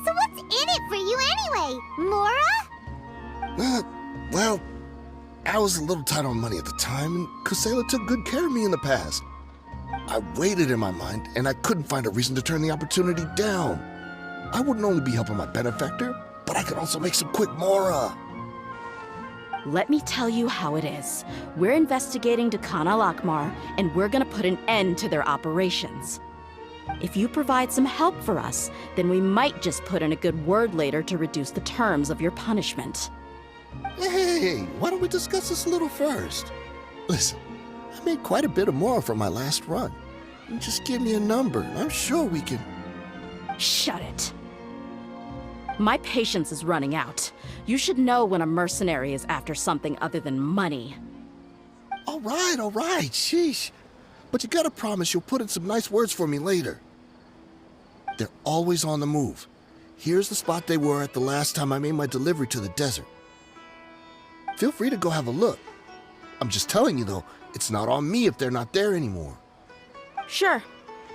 So what's in it for you anyway, Mora? Well, I was a little tight on money at the time, and Kusela took good care of me in the past. I waited in my mind, and I couldn't find a reason to turn the opportunity down. I wouldn't only be helping my benefactor, but I could also make some quick mora. Let me tell you how it is. We're investigating Dakan al-Akmar, and we're gonna put an end to their operations. If you provide some help for us, then we might just put in a good word later to reduce the terms of your punishment. Hey, why don't we discuss this a little first? Listen, I made quite a bit of mora from my last run. You just give me a number, and I'm sure we can... Shut it. My patience is running out. You should know when a mercenary is after something other than money. All right, sheesh. But you gotta promise you'll put in some nice words for me later. They're always on the move. Here's the spot they were at the last time I made my delivery to the desert. Feel free to go have a look. I'm just telling you though, it's not on me if they're not there anymore. Sure.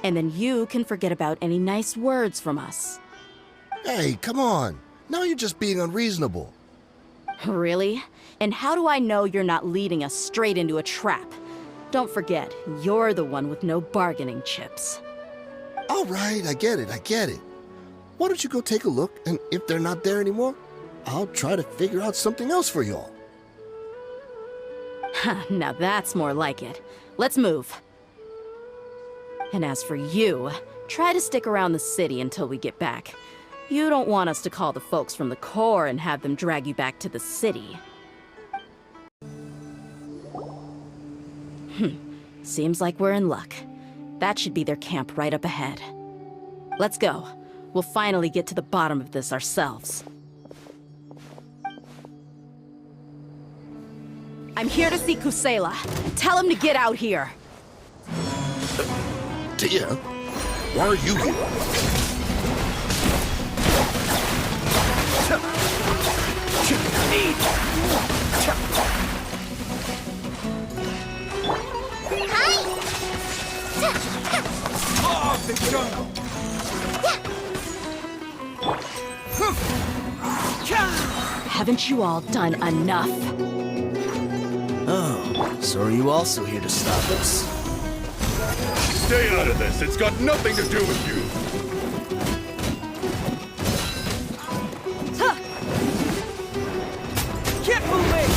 And then you can forget about any nice words from us. Hey, come on. Now you're just being unreasonable. Really? And how do I know you're not leading us straight into a trap? Don't forget, you're the one with no bargaining chips. All right, I get it. Why don't you go take a look, and if they're not there anymore, I'll try to figure out something else for y'all. Now that's more like it. Let's move. And as for you, try to stick around the city until we get back. You don't want us to call the folks from the Corps and have them drag you back to the city. Seems like we're in luck. That should be their camp right up ahead. Let's go. We'll finally get to the bottom of this ourselves. I'm here to see Kusela. Tell him to get out here. Dehya, why are you here? Hi! The jungle! Haven't you all done enough? Oh, so are you also here to stop us? Stay out of this. It's got nothing to do with you. Keep moving!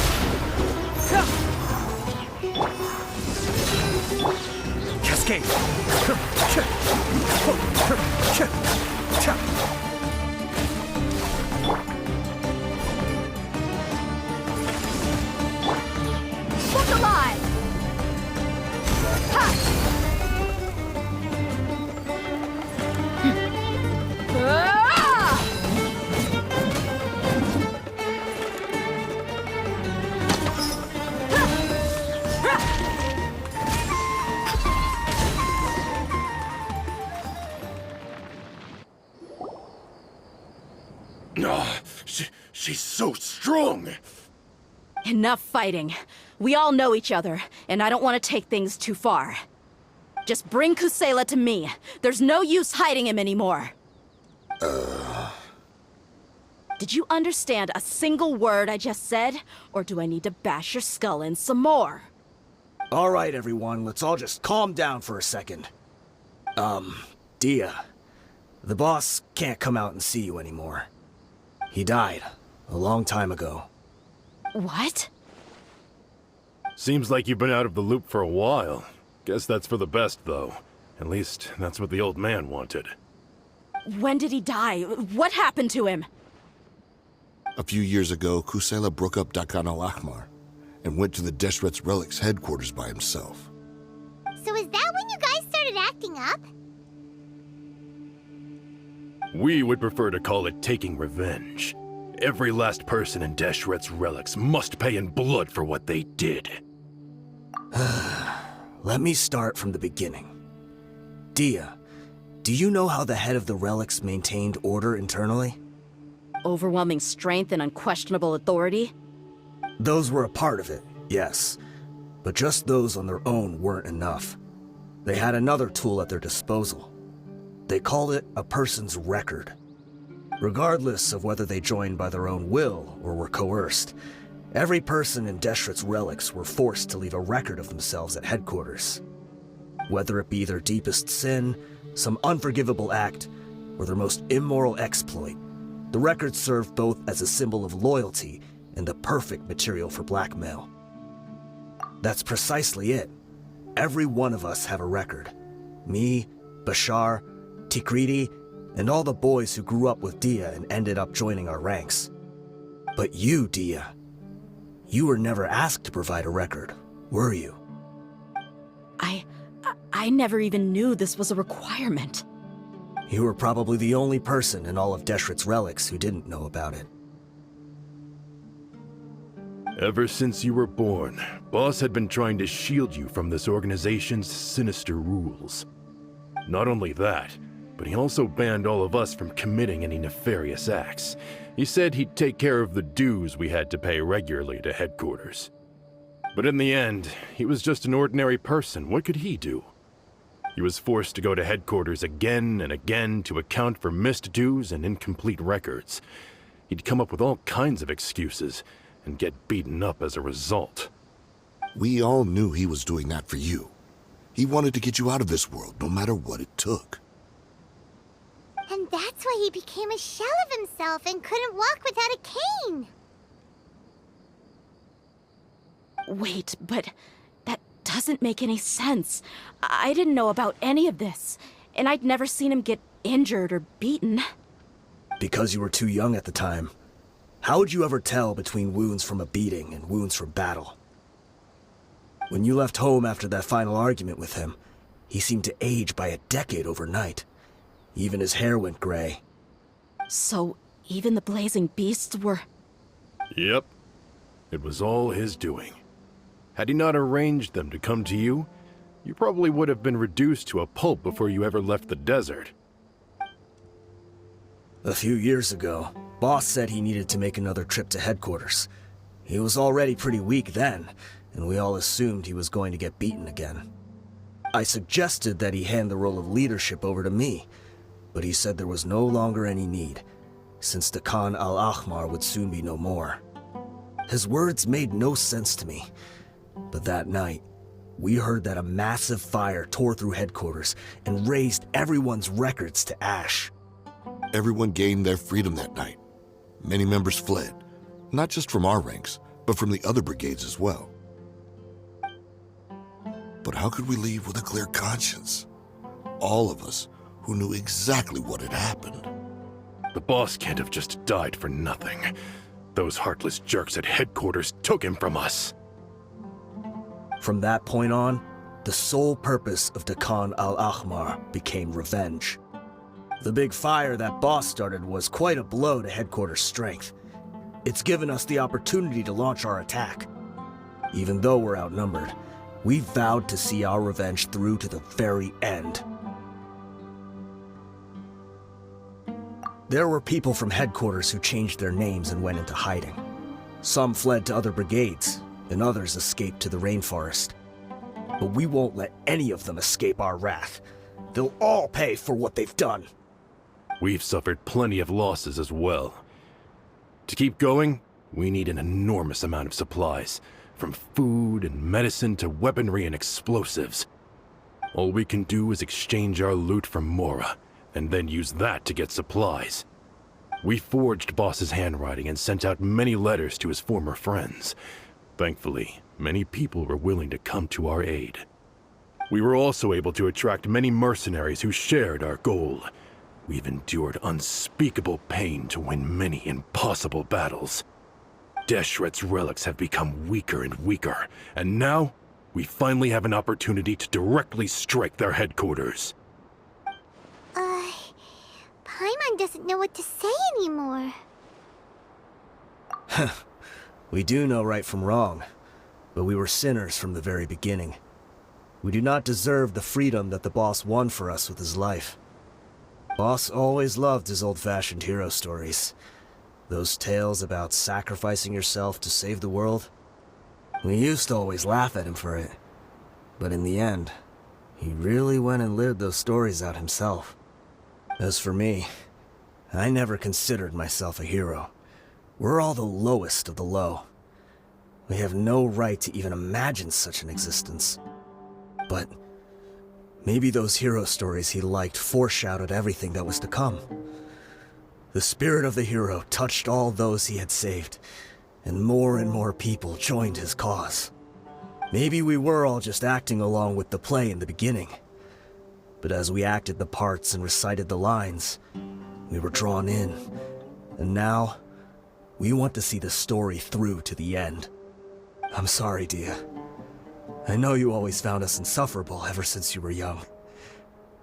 Cascade! Look alive! Ha! She's so strong. Enough fighting. We all know each other, and I don't want to take things too far. Just bring Kusela to me. There's no use hiding him anymore. Did you understand a single word I just said? Or do I need to bash your skull in some more? All right, everyone, let's all just calm down for a second. Dehya, the boss can't come out and see you anymore. He died a long time ago. What? Seems like you've been out of the loop for a while. Guess that's for the best, though. At least, that's what the old man wanted. When did he die? What happened to him? A few years ago, Kusela broke up Dakan al-Akmar and went to the Deshret's Relics headquarters by himself. So is that when you guys started acting up? We would prefer to call it taking revenge. Every last person in Deshret's Relics must pay in blood for what they did. Let me start from the beginning. Dehya, do you know how the head of the Relics maintained order internally? Overwhelming strength and unquestionable authority? Those were a part of it, yes. But just those on their own weren't enough. They had another tool at their disposal. They called it a person's record. Regardless of whether they joined by their own will or were coerced, Every person in Deshret's relics were forced to leave a record of themselves at headquarters. Whether it be their deepest sin, some unforgivable act, or their most immoral exploit, the records served both as a symbol of loyalty and the perfect material for blackmail. That's precisely it. Every one of us have a record. Me, Bashar, Tikriti, and all the boys who grew up with Dehya and ended up joining our ranks. But you, Dehya, you were never asked to provide a record, were you? I never even knew this was a requirement. You were probably the only person in all of Deshret's relics who didn't know about it. Ever since you were born, Boss had been trying to shield you from this organization's sinister rules. Not only that, but he also banned all of us from committing any nefarious acts. He said he'd take care of the dues we had to pay regularly to headquarters. But in the end, he was just an ordinary person. What could he do? He was forced to go to headquarters again and again to account for missed dues and incomplete records. He'd come up with all kinds of excuses and get beaten up as a result. We all knew he was doing that for you. He wanted to get you out of this world, no matter what it took. And that's why he became a shell of himself and couldn't walk without a cane. Wait, but that doesn't make any sense. I didn't know about any of this, and I'd never seen him get injured or beaten. Because you were too young at the time. How would you ever tell between wounds from a beating and wounds from battle? When you left home after that final argument with him, he seemed to age by a decade overnight. Even his hair went gray. So, even the blazing beasts were... Yep. It was all his doing. Had he not arranged them to come to you, you probably would have been reduced to a pulp before you ever left the desert. A few years ago, Boss said he needed to make another trip to headquarters. He was already pretty weak then, and we all assumed he was going to get beaten again. I suggested that he hand the role of leadership over to me, but he said there was no longer any need, since the Khan al-Ahmar would soon be no more. His words made no sense to me, but that night, we heard that a massive fire tore through headquarters and razed everyone's records to ash. Everyone gained their freedom that night. Many members fled, not just from our ranks, but from the other brigades as well. But how could we leave with a clear conscience? All of us who knew exactly what had happened. The boss can't have just died for nothing. Those heartless jerks at headquarters took him from us. From that point on, the sole purpose of the Khan al-Ahmar became revenge. The big fire that Boss started was quite a blow to headquarters' strength. It's given us the opportunity to launch our attack. Even though we're outnumbered, we vowed to see our revenge through to the very end. There were people from headquarters who changed their names and went into hiding. Some fled to other brigades, and others escaped to the rainforest. But we won't let any of them escape our wrath. They'll all pay for what they've done. We've suffered plenty of losses as well. To keep going, we need an enormous amount of supplies, from food and medicine to weaponry and explosives. All we can do is exchange our loot from Mora, and then use that to get supplies. We forged Boss's handwriting and sent out many letters to his former friends. Thankfully, many people were willing to come to our aid. We were also able to attract many mercenaries who shared our goal. We've endured unspeakable pain to win many impossible battles. Deshret's relics have become weaker and weaker, and now we finally have an opportunity to directly strike their headquarters. Paimon doesn't know what to say anymore. We do know right from wrong, but we were sinners from the very beginning. We do not deserve the freedom that the boss won for us with his life. Boss always loved his old-fashioned hero stories. Those tales about sacrificing yourself to save the world. We used to always laugh at him for it. But in the end, he really went and lived those stories out himself. As for me, I never considered myself a hero. We're all the lowest of the low. We have no right to even imagine such an existence. But maybe those hero stories he liked foreshadowed everything that was to come. The spirit of the hero touched all those he had saved, and more people joined his cause. Maybe we were all just acting along with the play in the beginning. But as we acted the parts and recited the lines, we were drawn in. And now, we want to see the story through to the end. I'm sorry, Dehya. I know you always found us insufferable ever since you were young.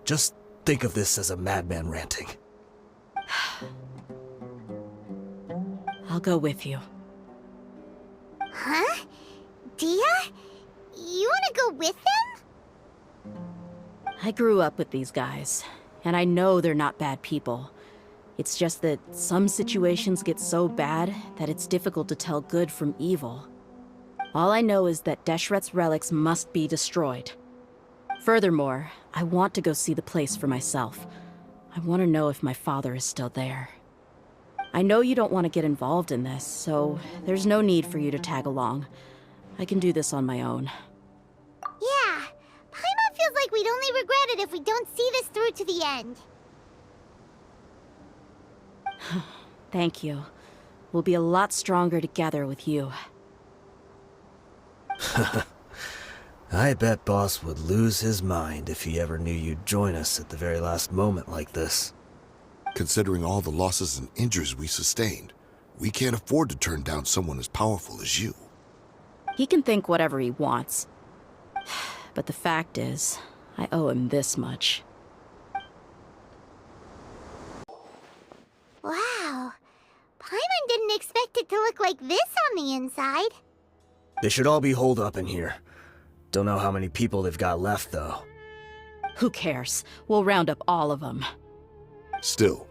Just think of this as a madman ranting. I'll go with you. Huh? Dehya? You wanna go with them? I grew up with these guys, and I know they're not bad people. It's just that some situations get so bad that it's difficult to tell good from evil. All I know is that Deshret's relics must be destroyed. Furthermore, I want to go see the place for myself. I want to know if my father is still there. I know you don't want to get involved in this, so there's no need for you to tag along. I can do this on my own. Yeah, Paimon feels like we'd only regret it if we don't see this through to the end. Thank you. We'll be a lot stronger together with you. I bet Boss would lose his mind if he ever knew you'd join us at the very last moment like this. Considering all the losses and injuries we sustained, we can't afford to turn down someone as powerful as you. He can think whatever he wants. But the fact is, I owe him this much. Wow. Paimon didn't expect it to look like this on the inside. They should all be holed up in here. Don't know how many people they've got left, though. Who cares? We'll round up all of them. Still,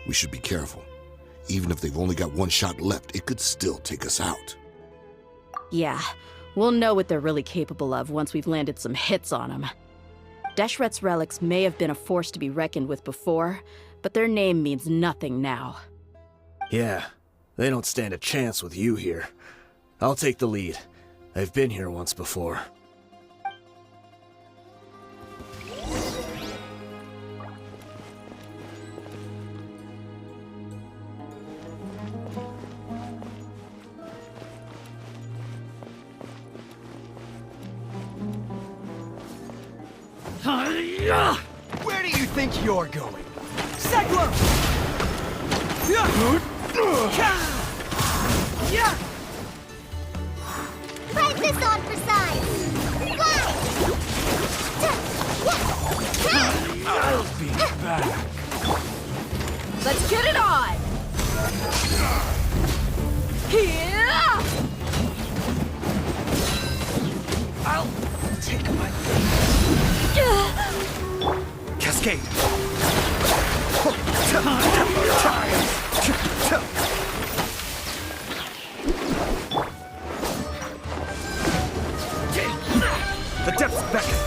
we should be careful. Even if they've only got one shot left, it could still take us out. Yeah, we'll know what they're really capable of once we've landed some hits on them. Deshret's relics may have been a force to be reckoned with before, but their name means nothing now. Yeah, they don't stand a chance with you here. I'll take the lead. I've been here once before. Where do you think you're going? Cyclone! Try this on for size. I'll be back. Let's get it on! Here! I'll take my cascade. The depths beckon.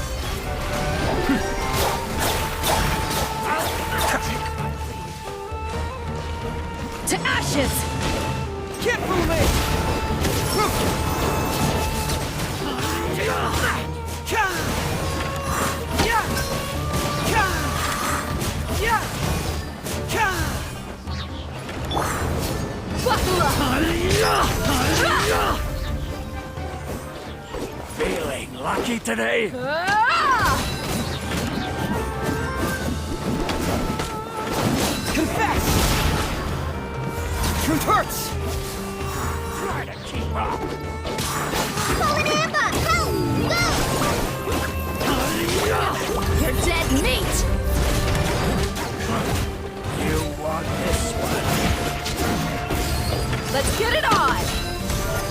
To ashes! Can't fool me! Feeling lucky today? Confess! Truth hurts! Try to keep up! Fallen Amber, help! Go! You're dead meat! You want this one? Let's get it on!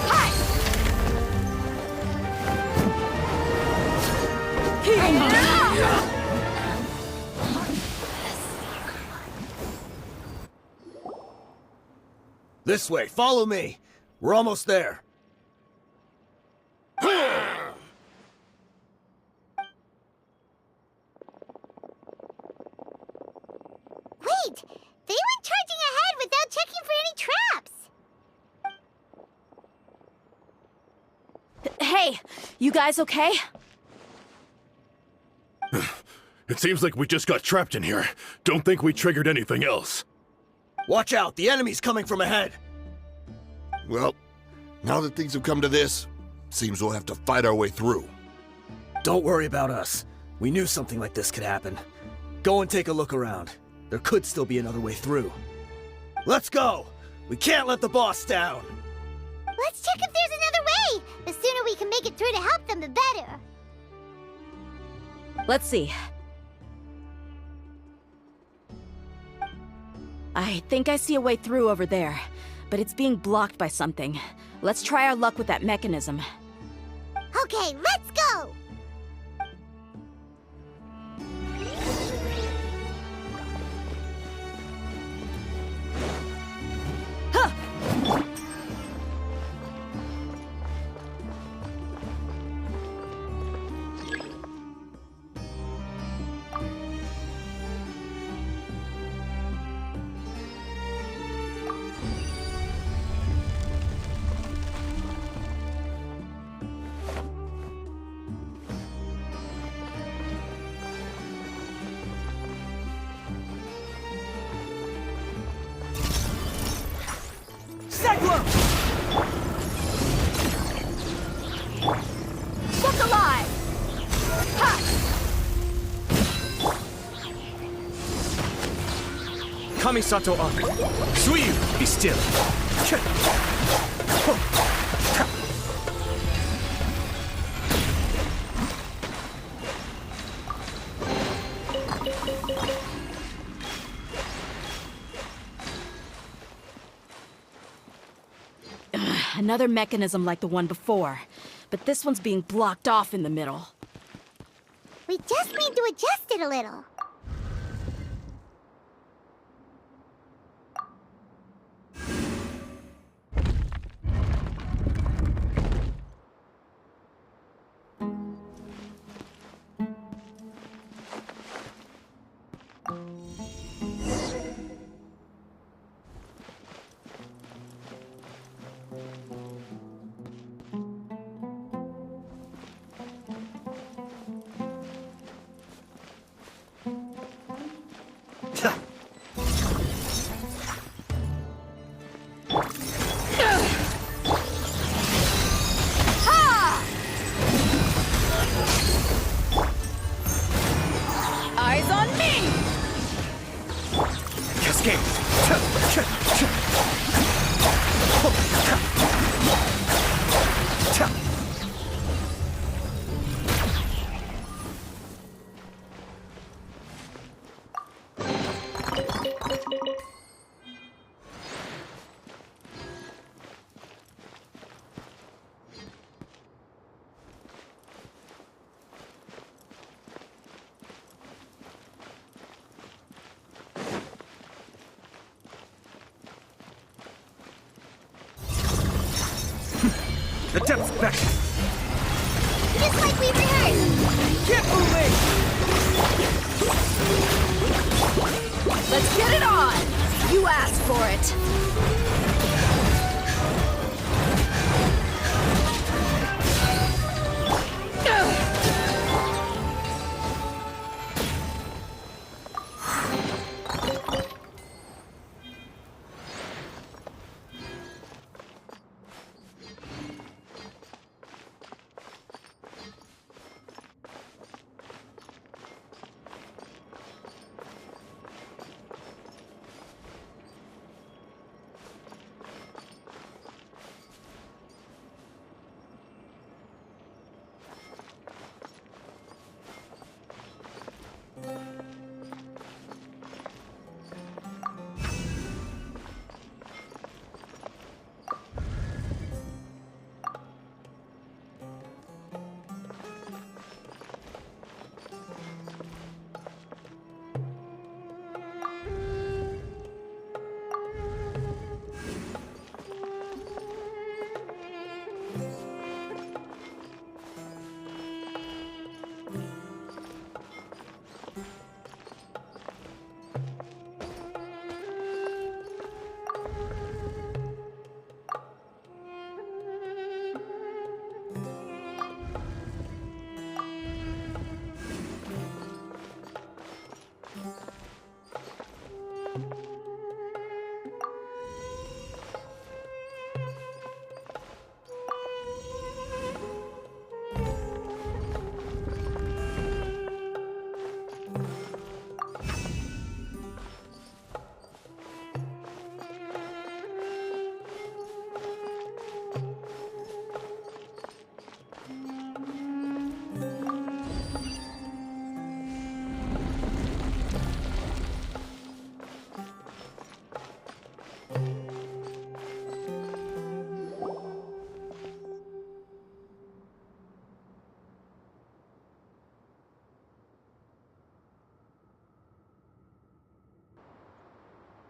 Hi! This way, follow me. We're almost there. Wait! They went charging ahead without checking for any traps! You guys okay? It seems like we just got trapped in here. Don't think we triggered anything else. Watch out, the enemy's coming from ahead! Well, now that things have come to this, seems we'll have to fight our way through. Don't worry about us. We knew something like this could happen. Go and take a look around. There could still be another way through. Let's go! We can't let the boss down! Let's check if there's another way! The sooner we can make it through to help them, the better. Let's see. I think I see a way through over there, but it's being blocked by something. Let's try our luck with that mechanism. Okay, let's go! Look alive! Ha! Kamisato up. Suiyu, be still. Another mechanism like the one before, but this one's being blocked off in the middle. We just need to adjust it a little. Eyes on me! Cascade! The depth's back! Just like we rehearsed! Keep moving! Let's get it on! You asked for it!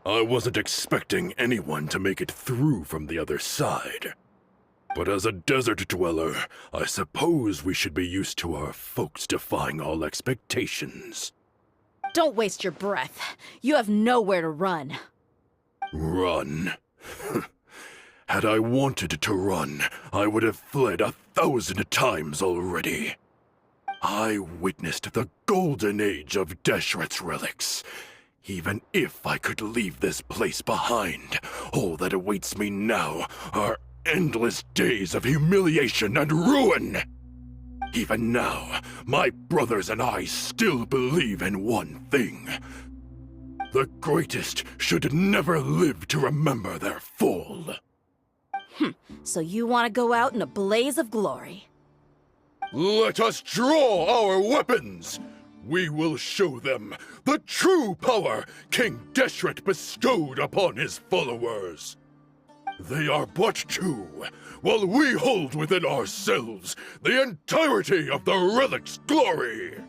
I wasn't expecting anyone to make it through from the other side. But as a desert dweller, I suppose we should be used to our folks defying all expectations. Don't waste your breath. You have nowhere to run. Run? Had I wanted to run, I would have fled 1,000 times already. I witnessed the golden age of Deshret's relics. Even if I could leave this place behind, all that awaits me now are endless days of humiliation and ruin. Even now, my brothers and I still believe in one thing. The greatest should never live to remember their fall. So you want to go out in a blaze of glory. Let us draw our weapons! We will show them the true power King Deshret bestowed upon his followers. They are but two, while we hold within ourselves the entirety of the relic's glory.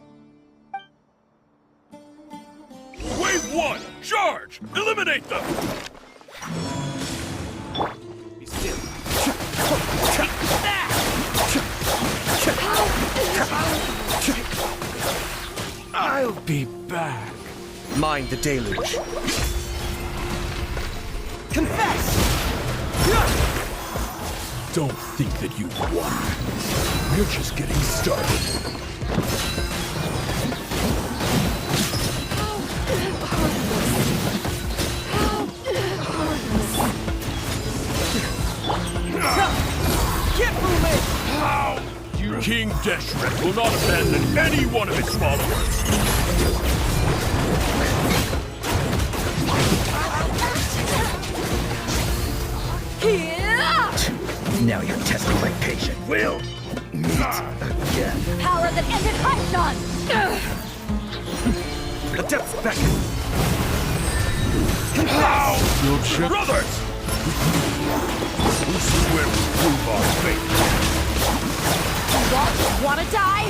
Wave 1, charge! Eliminate them! Be still. I'll be back. Mind the deluge. Confess! Don't think that you've won. We're just getting started. Get moving! How? King Deshret will not abandon any one of his followers. Now you're testing my patience. Will meet again. Power that ended Python! The depths beckon. How? Brothers! This is where we prove our faith. Want to die?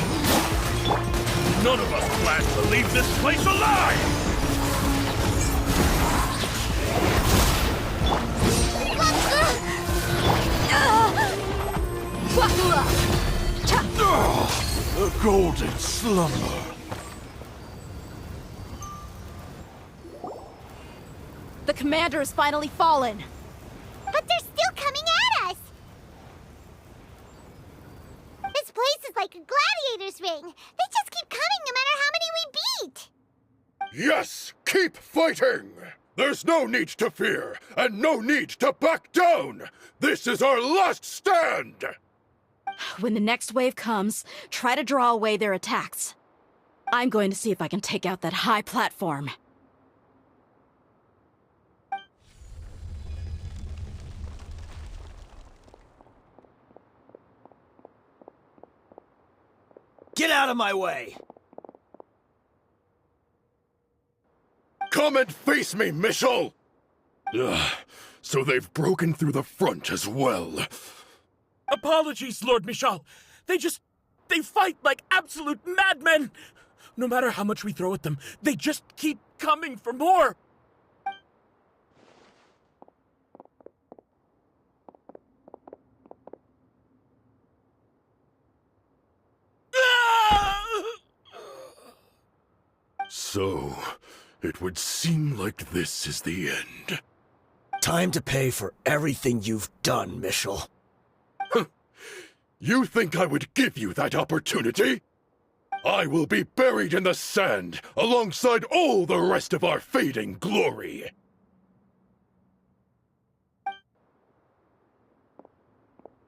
None of us plan to leave this place alive! The golden slumber. The commander has finally fallen. But they're still coming at us! This place is like a gladiator's ring. They just keep coming no matter how many we beat! Yes, keep fighting! There's no need to fear, and no need to back down! This is our last stand! When the next wave comes, try to draw away their attacks. I'm going to see if I can take out that high platform. Get out of my way! Come and face me, Michel! So they've broken through the front as well. Apologies, Lord Michal. They fight like absolute madmen. No matter how much we throw at them, they just keep coming for more. So, it would seem like this is the end. Time to pay for everything you've done, Michel. You think I would give you that opportunity? I will be buried in the sand alongside all the rest of our fading glory.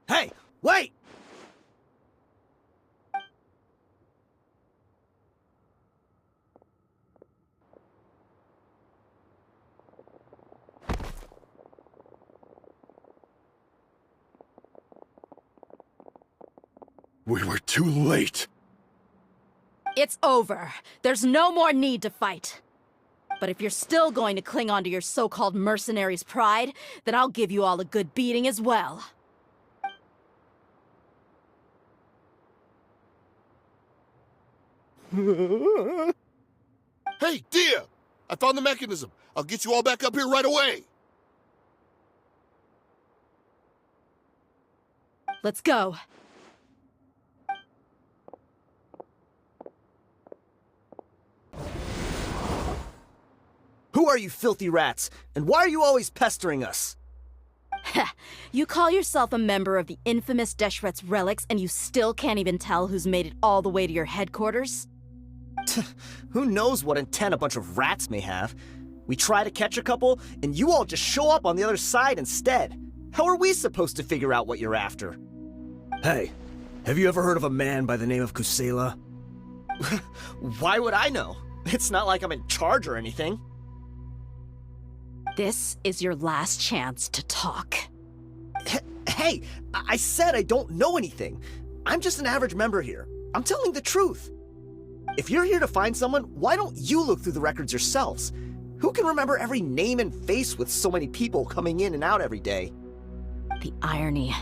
Hey, wait! We were too late. It's over. There's no more need to fight. But if you're still going to cling on to your so-called mercenary's pride, then I'll give you all a good beating as well. Hey, Dehya! I found the mechanism. I'll get you all back up here right away. Let's go. Who are you filthy rats? And why are you always pestering us? You call yourself a member of the infamous Deshret's relics and you still can't even tell who's made it all the way to your headquarters? Who knows what intent a bunch of rats may have? We try to catch a couple, and you all just show up on the other side instead. How are we supposed to figure out what you're after? Hey, have you ever heard of a man by the name of Kusela? Why would I know? It's not like I'm in charge or anything. This is your last chance to talk. Hey, I said I don't know anything. I'm just an average member here. I'm telling the truth. If you're here to find someone, why don't you look through the records yourselves? Who can remember every name and face with so many people coming in and out every day? The irony.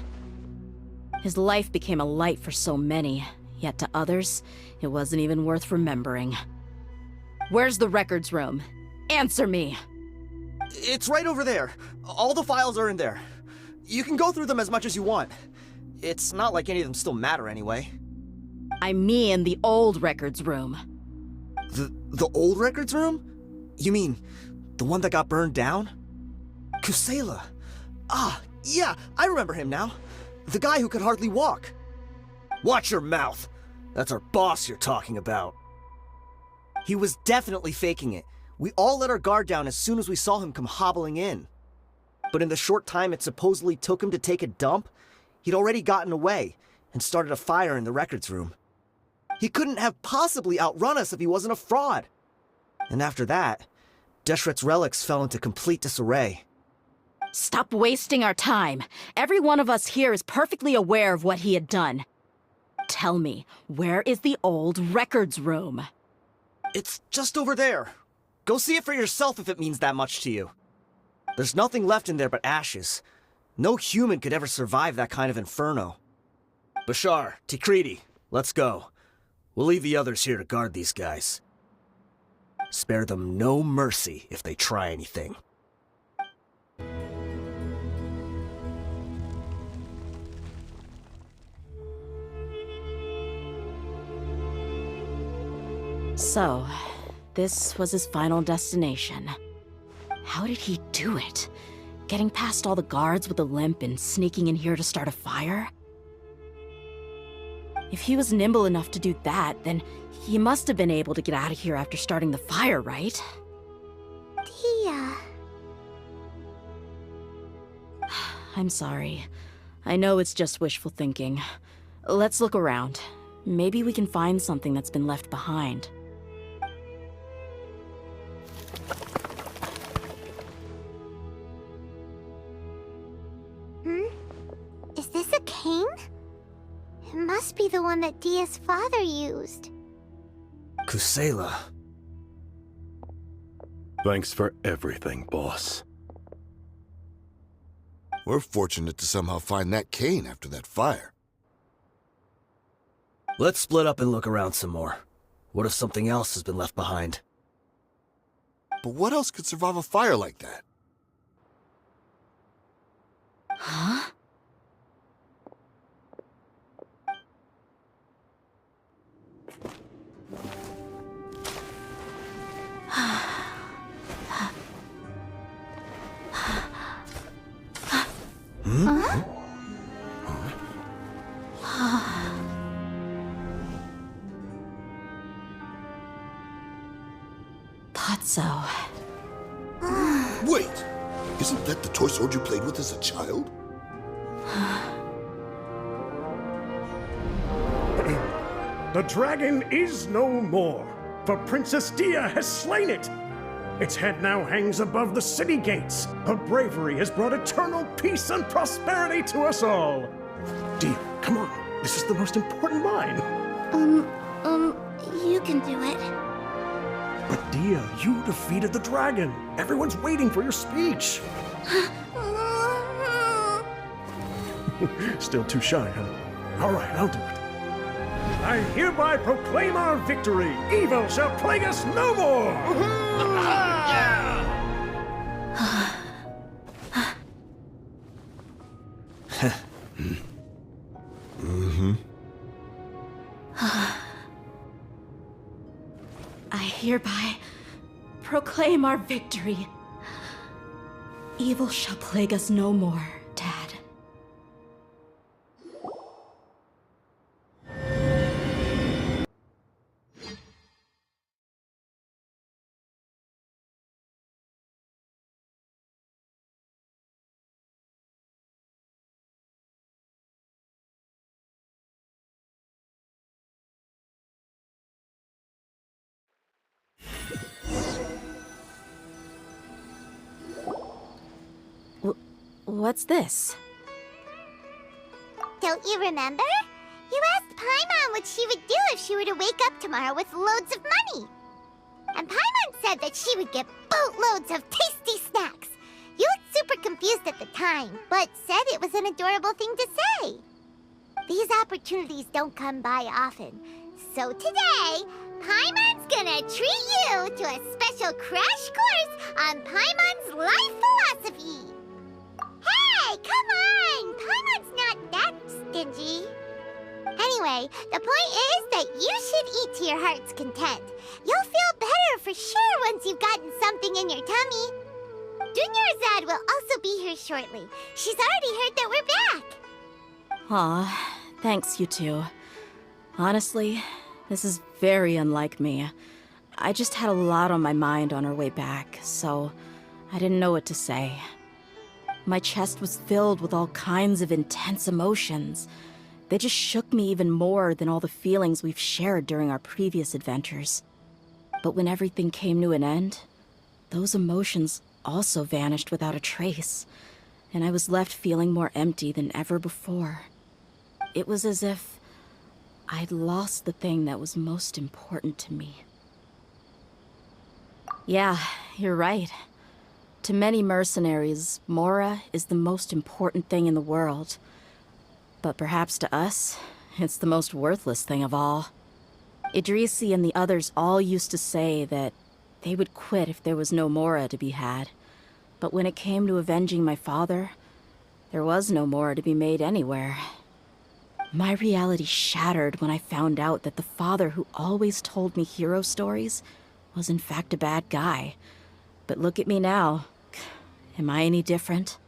His life became a light for so many, yet to others, it wasn't even worth remembering. Where's the records room? Answer me! It's right over there. All the files are in there. You can go through them as much as you want. It's not like any of them still matter anyway. I mean the old records room. The old records room? You mean the one that got burned down? Kusela. Ah, yeah, I remember him now. The guy who could hardly walk. Watch your mouth. That's our boss you're talking about. He was definitely faking it. We all let our guard down as soon as we saw him come hobbling in. But in the short time it supposedly took him to take a dump, he'd already gotten away and started a fire in the records room. He couldn't have possibly outrun us if he wasn't a fraud. And after that, Deshret's relics fell into complete disarray. Stop wasting our time. Every one of us here is perfectly aware of what he had done. Tell me, where is the old records room? It's just over there. Go see it for yourself if it means that much to you. There's nothing left in there but ashes. No human could ever survive that kind of inferno. Bashar, Tikriti, let's go. We'll leave the others here to guard these guys. Spare them no mercy if they try anything. So, this was his final destination. How did he do it? Getting past all the guards with a limp and sneaking in here to start a fire? If he was nimble enough to do that, then he must have been able to get out of here after starting the fire, right? Dehya. I'm sorry. I know it's just wishful thinking. Let's look around. Maybe we can find something that's been left behind. Is this a cane? It must be the one that Dehya's father used. Kusela. Thanks for everything, boss. We're fortunate to somehow find that cane after that fire. Let's split up and look around some more. What if something else has been left behind? But what else could survive a fire like that? Huh? Thought so. Wait! Isn't that the toy sword you played with as a child? The dragon is no more, for Princess Dehya has slain it. Its head now hangs above the city gates. Her bravery has brought eternal peace and prosperity to us all. Dehya, come on. This is the most important line. You can do it. But Dehya, you defeated the dragon. Everyone's waiting for your speech. Still too shy, huh? All right, I'll do it. I hereby proclaim our victory. Evil shall plague us no more! I hereby proclaim our victory. Evil shall plague us no more, Dad. What's this? Don't you remember? You asked Paimon what she would do if she were to wake up tomorrow with loads of money. And Paimon said that she would get boatloads of tasty snacks. You looked super confused at the time, but said it was an adorable thing to say. These opportunities don't come by often. So today, Paimon's gonna treat you to a special crash course on Paimon's life philosophy. Hey, come on! Paimon's not that stingy. Anyway, the point is that you should eat to your heart's content. You'll feel better for sure once you've gotten something in your tummy. Dunyarzad will also be here shortly. She's already heard that we're back. Aw, thanks, you two. Honestly, this is very unlike me. I just had a lot on my mind on our way back, so I didn't know what to say. My chest was filled with all kinds of intense emotions. They just shook me even more than all the feelings we've shared during our previous adventures. But when everything came to an end, those emotions also vanished without a trace, and I was left feeling more empty than ever before. It was as if I'd lost the thing that was most important to me. Yeah, you're right. To many mercenaries, Mora is the most important thing in the world. But perhaps to us, it's the most worthless thing of all. Idrisi and the others all used to say that they would quit if there was no Mora to be had. But when it came to avenging my father, there was no Mora to be made anywhere. My reality shattered when I found out that the father who always told me hero stories was in fact a bad guy. But look at me now. Am I any different?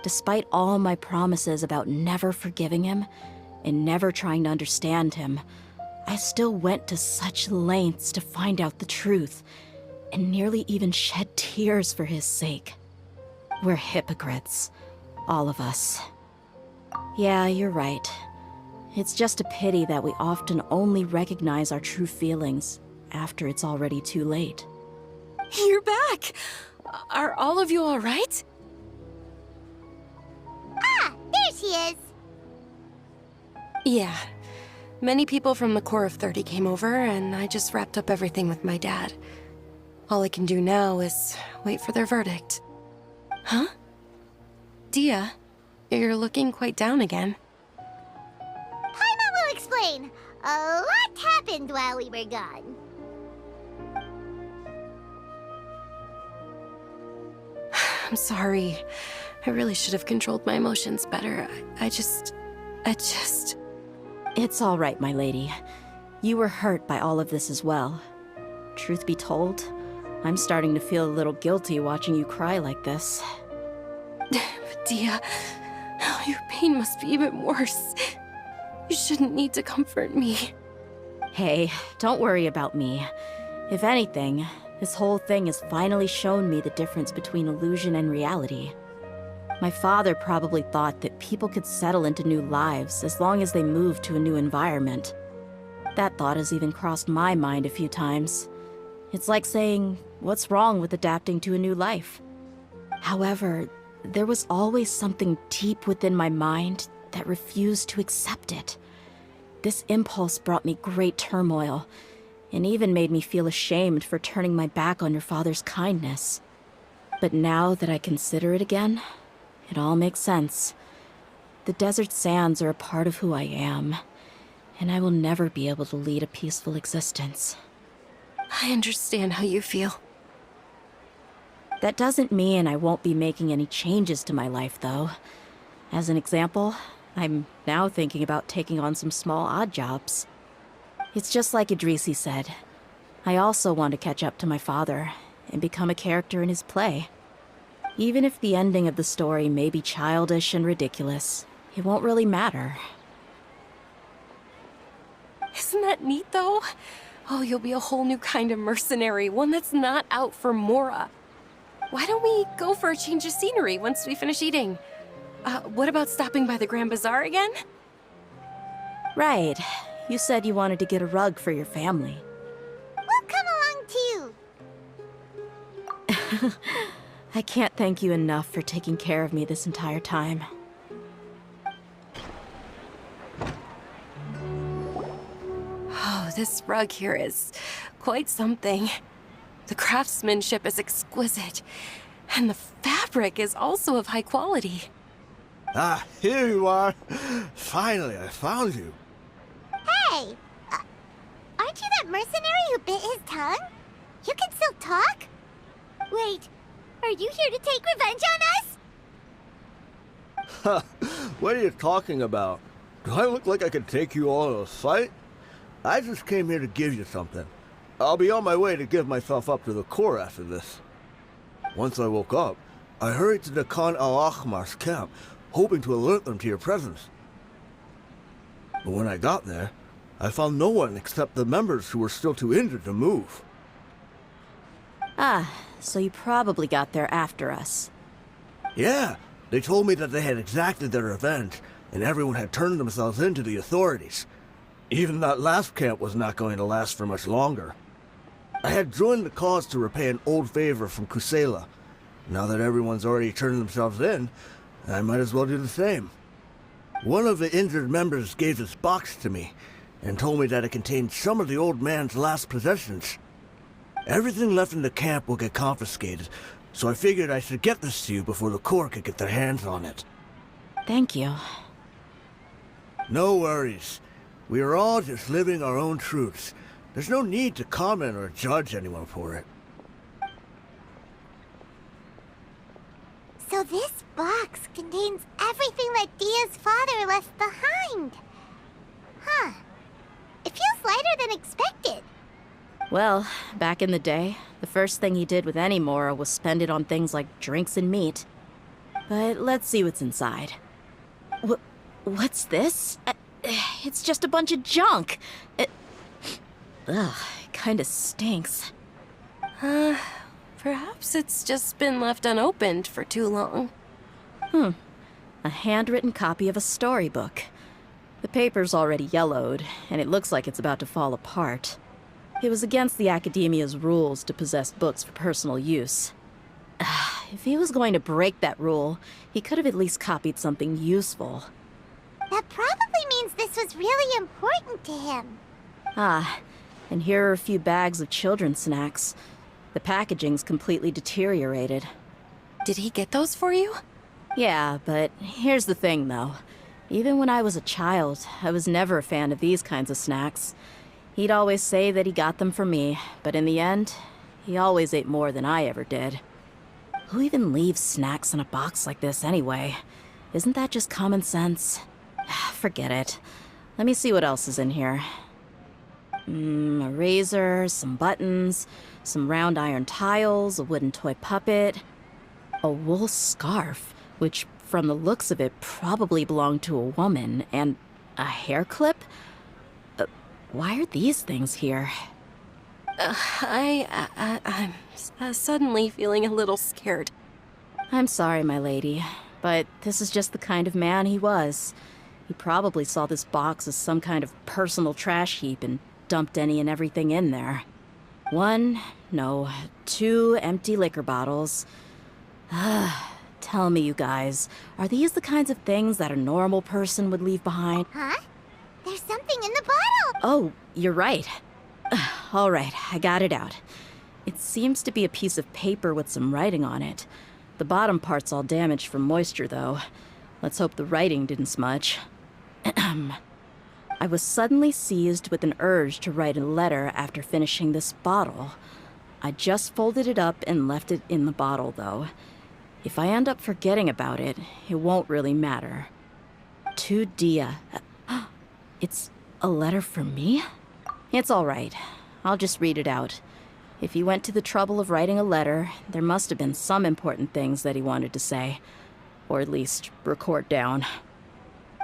Despite all my promises about never forgiving him and never trying to understand him, I still went to such lengths to find out the truth, and nearly even shed tears for his sake. We're hypocrites, all of us. Yeah, you're right. It's just a pity that we often only recognize our true feelings after it's already too late. You're back! Are all of you all right? Ah, there she is. Yeah. Many people from the Corps of 30 came over, and I just wrapped up everything with my dad. All I can do now is wait for their verdict. Huh? Dehya, you're looking quite down again. Paimon will explain. A lot happened while we were gone. I'm sorry. I really should have controlled my emotions better. I just... It's all right, my lady. You were hurt by all of this as well. Truth be told, I'm starting to feel a little guilty watching you cry like this. But Dehya, your pain must be even worse. You shouldn't need to comfort me. Hey, don't worry about me. If anything, this whole thing has finally shown me the difference between illusion and reality. My father probably thought that people could settle into new lives as long as they moved to a new environment. That thought has even crossed my mind a few times. It's like saying, what's wrong with adapting to a new life? However, there was always something deep within my mind that refused to accept it. This impulse brought me great turmoil, and even made me feel ashamed for turning my back on your father's kindness. But now that I consider it again, it all makes sense. The desert sands are a part of who I am, and I will never be able to lead a peaceful existence. I understand how you feel. That doesn't mean I won't be making any changes to my life, though. As an example, I'm now thinking about taking on some small odd jobs. It's just like Idrisi said. I also want to catch up to my father and become a character in his play. Even if the ending of the story may be childish and ridiculous, it won't really matter. Isn't that neat, though? Oh, you'll be a whole new kind of mercenary, one that's not out for Mora. Why don't we go for a change of scenery once we finish eating? What about stopping by the Grand Bazaar again? Right. You said you wanted to get a rug for your family. We'll come along too. I can't thank you enough for taking care of me this entire time. Oh, this rug here is quite something. The craftsmanship is exquisite, and the fabric is also of high quality. Ah, here you are. Finally, I found you. Hey! Aren't you that mercenary who bit his tongue? You can still talk? Wait, are you here to take revenge on us? What are you talking about? Do I look like I could take you all in a fight? I just came here to give you something. I'll be on my way to give myself up to the Corps after this. Once I woke up, I hurried to the Khan al-Ahmar's camp, hoping to alert them to your presence. But when I got there, I found no one except the members who were still too injured to move. Ah, so you probably got there after us. Yeah, they told me that they had exacted their revenge, and everyone had turned themselves in to the authorities. Even that last camp was not going to last for much longer. I had joined the cause to repay an old favor from Kusela. Now that everyone's already turned themselves in, I might as well do the same. One of the injured members gave this box to me, and told me that it contained some of the old man's last possessions. Everything left in the camp will get confiscated, so I figured I should get this to you before the Corps could get their hands on it. Thank you. No worries. We are all just living our own truths. There's no need to comment or judge anyone for it. So this box contains everything that Dia's father left behind. Huh. It feels lighter than expected. Well, back in the day, the first thing he did with any Mora was spend it on things like drinks and meat. But let's see what's inside. What's this? It's just a bunch of junk. It kinda stinks. Perhaps it's just been left unopened for too long. A handwritten copy of a storybook. The paper's already yellowed, and it looks like it's about to fall apart. It was against the Academia's rules to possess books for personal use. If he was going to break that rule, he could have at least copied something useful. That probably means this was really important to him. Ah, and here are a few bags of children's snacks. The packaging's completely deteriorated. Did he get those for you? Yeah, but here's the thing, though. Even when I was a child, I was never a fan of these kinds of snacks. He'd always say that he got them for me, but in the end, he always ate more than I ever did. Who even leaves snacks in a box like this anyway? Isn't that just common sense? Forget it. Let me see what else is in here. A razor, some buttons, some round iron tiles, a wooden toy puppet, a wool scarf, which from the looks of it probably belonged to a woman, and a hair clip? Why are these things here? I'm suddenly feeling a little scared. I'm sorry, my lady, but this is just the kind of man he was. He probably saw this box as some kind of personal trash heap and dumped any and everything in there. 2 empty liquor bottles. Tell me, you guys, are these the kinds of things that a normal person would leave behind? Huh? There's something in the bottle! Oh, you're right. All right, I got it out. It seems to be a piece of paper with some writing on it. The bottom part's all damaged from moisture, though. Let's hope the writing didn't smudge. I was suddenly seized with an urge to write a letter after finishing this bottle. I just folded it up and left it in the bottle, though. If I end up forgetting about it, it won't really matter. To Dehya. It's a letter for me? It's all right. I'll just read it out. If he went to the trouble of writing a letter, there must have been some important things that he wanted to say. Or at least record down.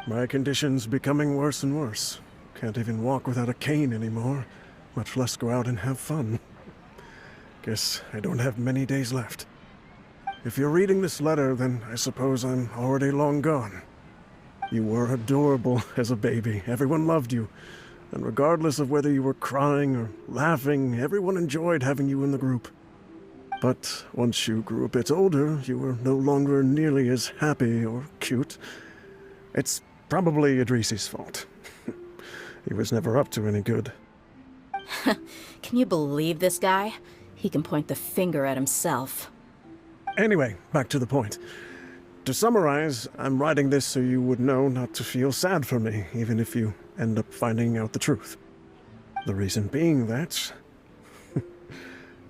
My condition's becoming worse and worse. Can't even walk without a cane anymore, much less go out and have fun. Guess I don't have many days left. If you're reading this letter, then I suppose I'm already long gone. You were adorable as a baby. Everyone loved you. And regardless of whether you were crying or laughing, everyone enjoyed having you in the group. But once you grew a bit older, you were no longer nearly as happy or cute. It's probably Idrisi's fault. He was never up to any good. Can you believe this guy? He can point the finger at himself. Anyway, back to the point. To summarize, I'm writing this so you would know not to feel sad for me, even if you end up finding out the truth. The reason being that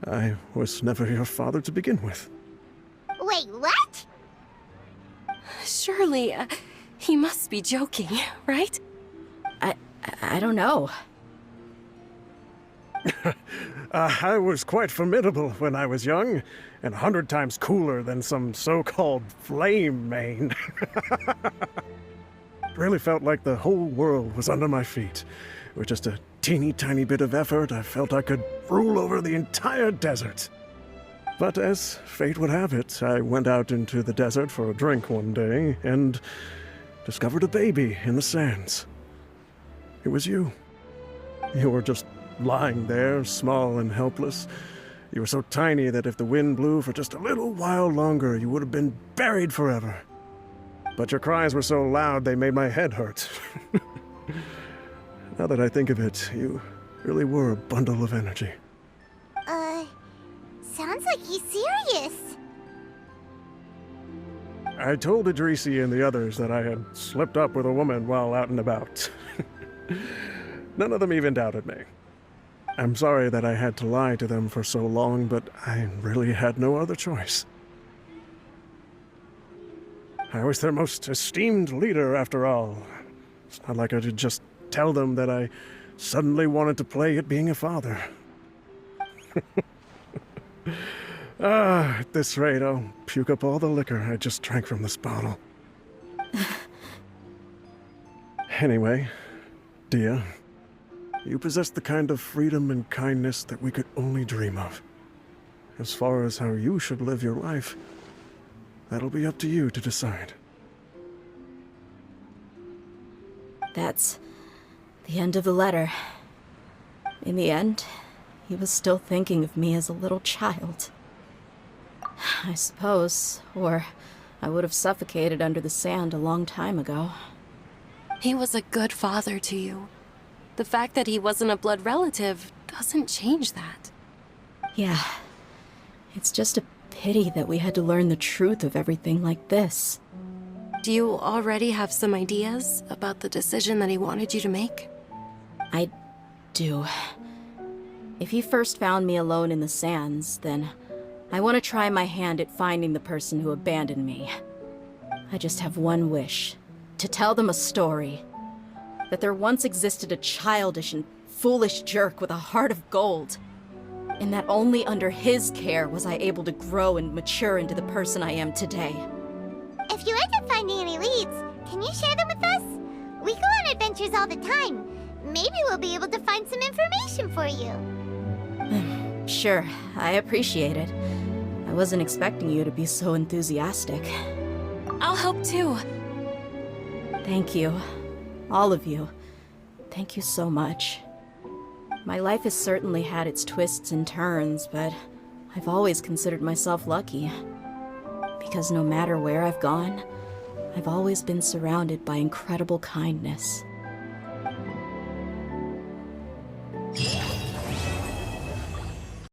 I was never your father to begin with. Wait, what? Surely, he must be joking, right? I don't know. I was quite formidable when I was young, and 100 times cooler than some so-called flame main. It really felt like the whole world was under my feet. With just a teeny tiny bit of effort, I felt I could rule over the entire desert. But as fate would have it, I went out into the desert for a drink one day, and discovered a baby in the sands. It was you. You were just lying there, small and helpless. You were so tiny that if the wind blew for just a little while longer, you would have been buried forever. But your cries were so loud they made my head hurt. Now that I think of it, you really were a bundle of energy. Sounds like he's serious. I told Idrisi and the others that I had slipped up with a woman while out and about. None of them even doubted me. I'm sorry that I had to lie to them for so long, but I really had no other choice. I was their most esteemed leader, after all. It's not like I could just tell them that I suddenly wanted to play at being a father. At this rate, I'll puke up all the liquor I just drank from this bottle. Anyway, Dehya, you possess the kind of freedom and kindness that we could only dream of. As far as how you should live your life, that'll be up to you to decide. That's the end of the letter. In the end, he was still thinking of me as a little child. I suppose, or I would have suffocated under the sand a long time ago. He was a good father to you. The fact that he wasn't a blood relative doesn't change that. Yeah. It's just a pity that we had to learn the truth of everything like this. Do you already have some ideas about the decision that he wanted you to make? I do. If he first found me alone in the sands, then I want to try my hand at finding the person who abandoned me. I just have one wish. To tell them a story. That there once existed a childish and foolish jerk with a heart of gold. And that only under his care was I able to grow and mature into the person I am today. If you end up finding any leads, can you share them with us? We go on adventures all the time. Maybe we'll be able to find some information for you. Sure, I appreciate it. I wasn't expecting you to be so enthusiastic. I'll help too. Thank you. All of you. Thank you so much. My life has certainly had its twists and turns, but I've always considered myself lucky. Because no matter where I've gone, I've always been surrounded by incredible kindness.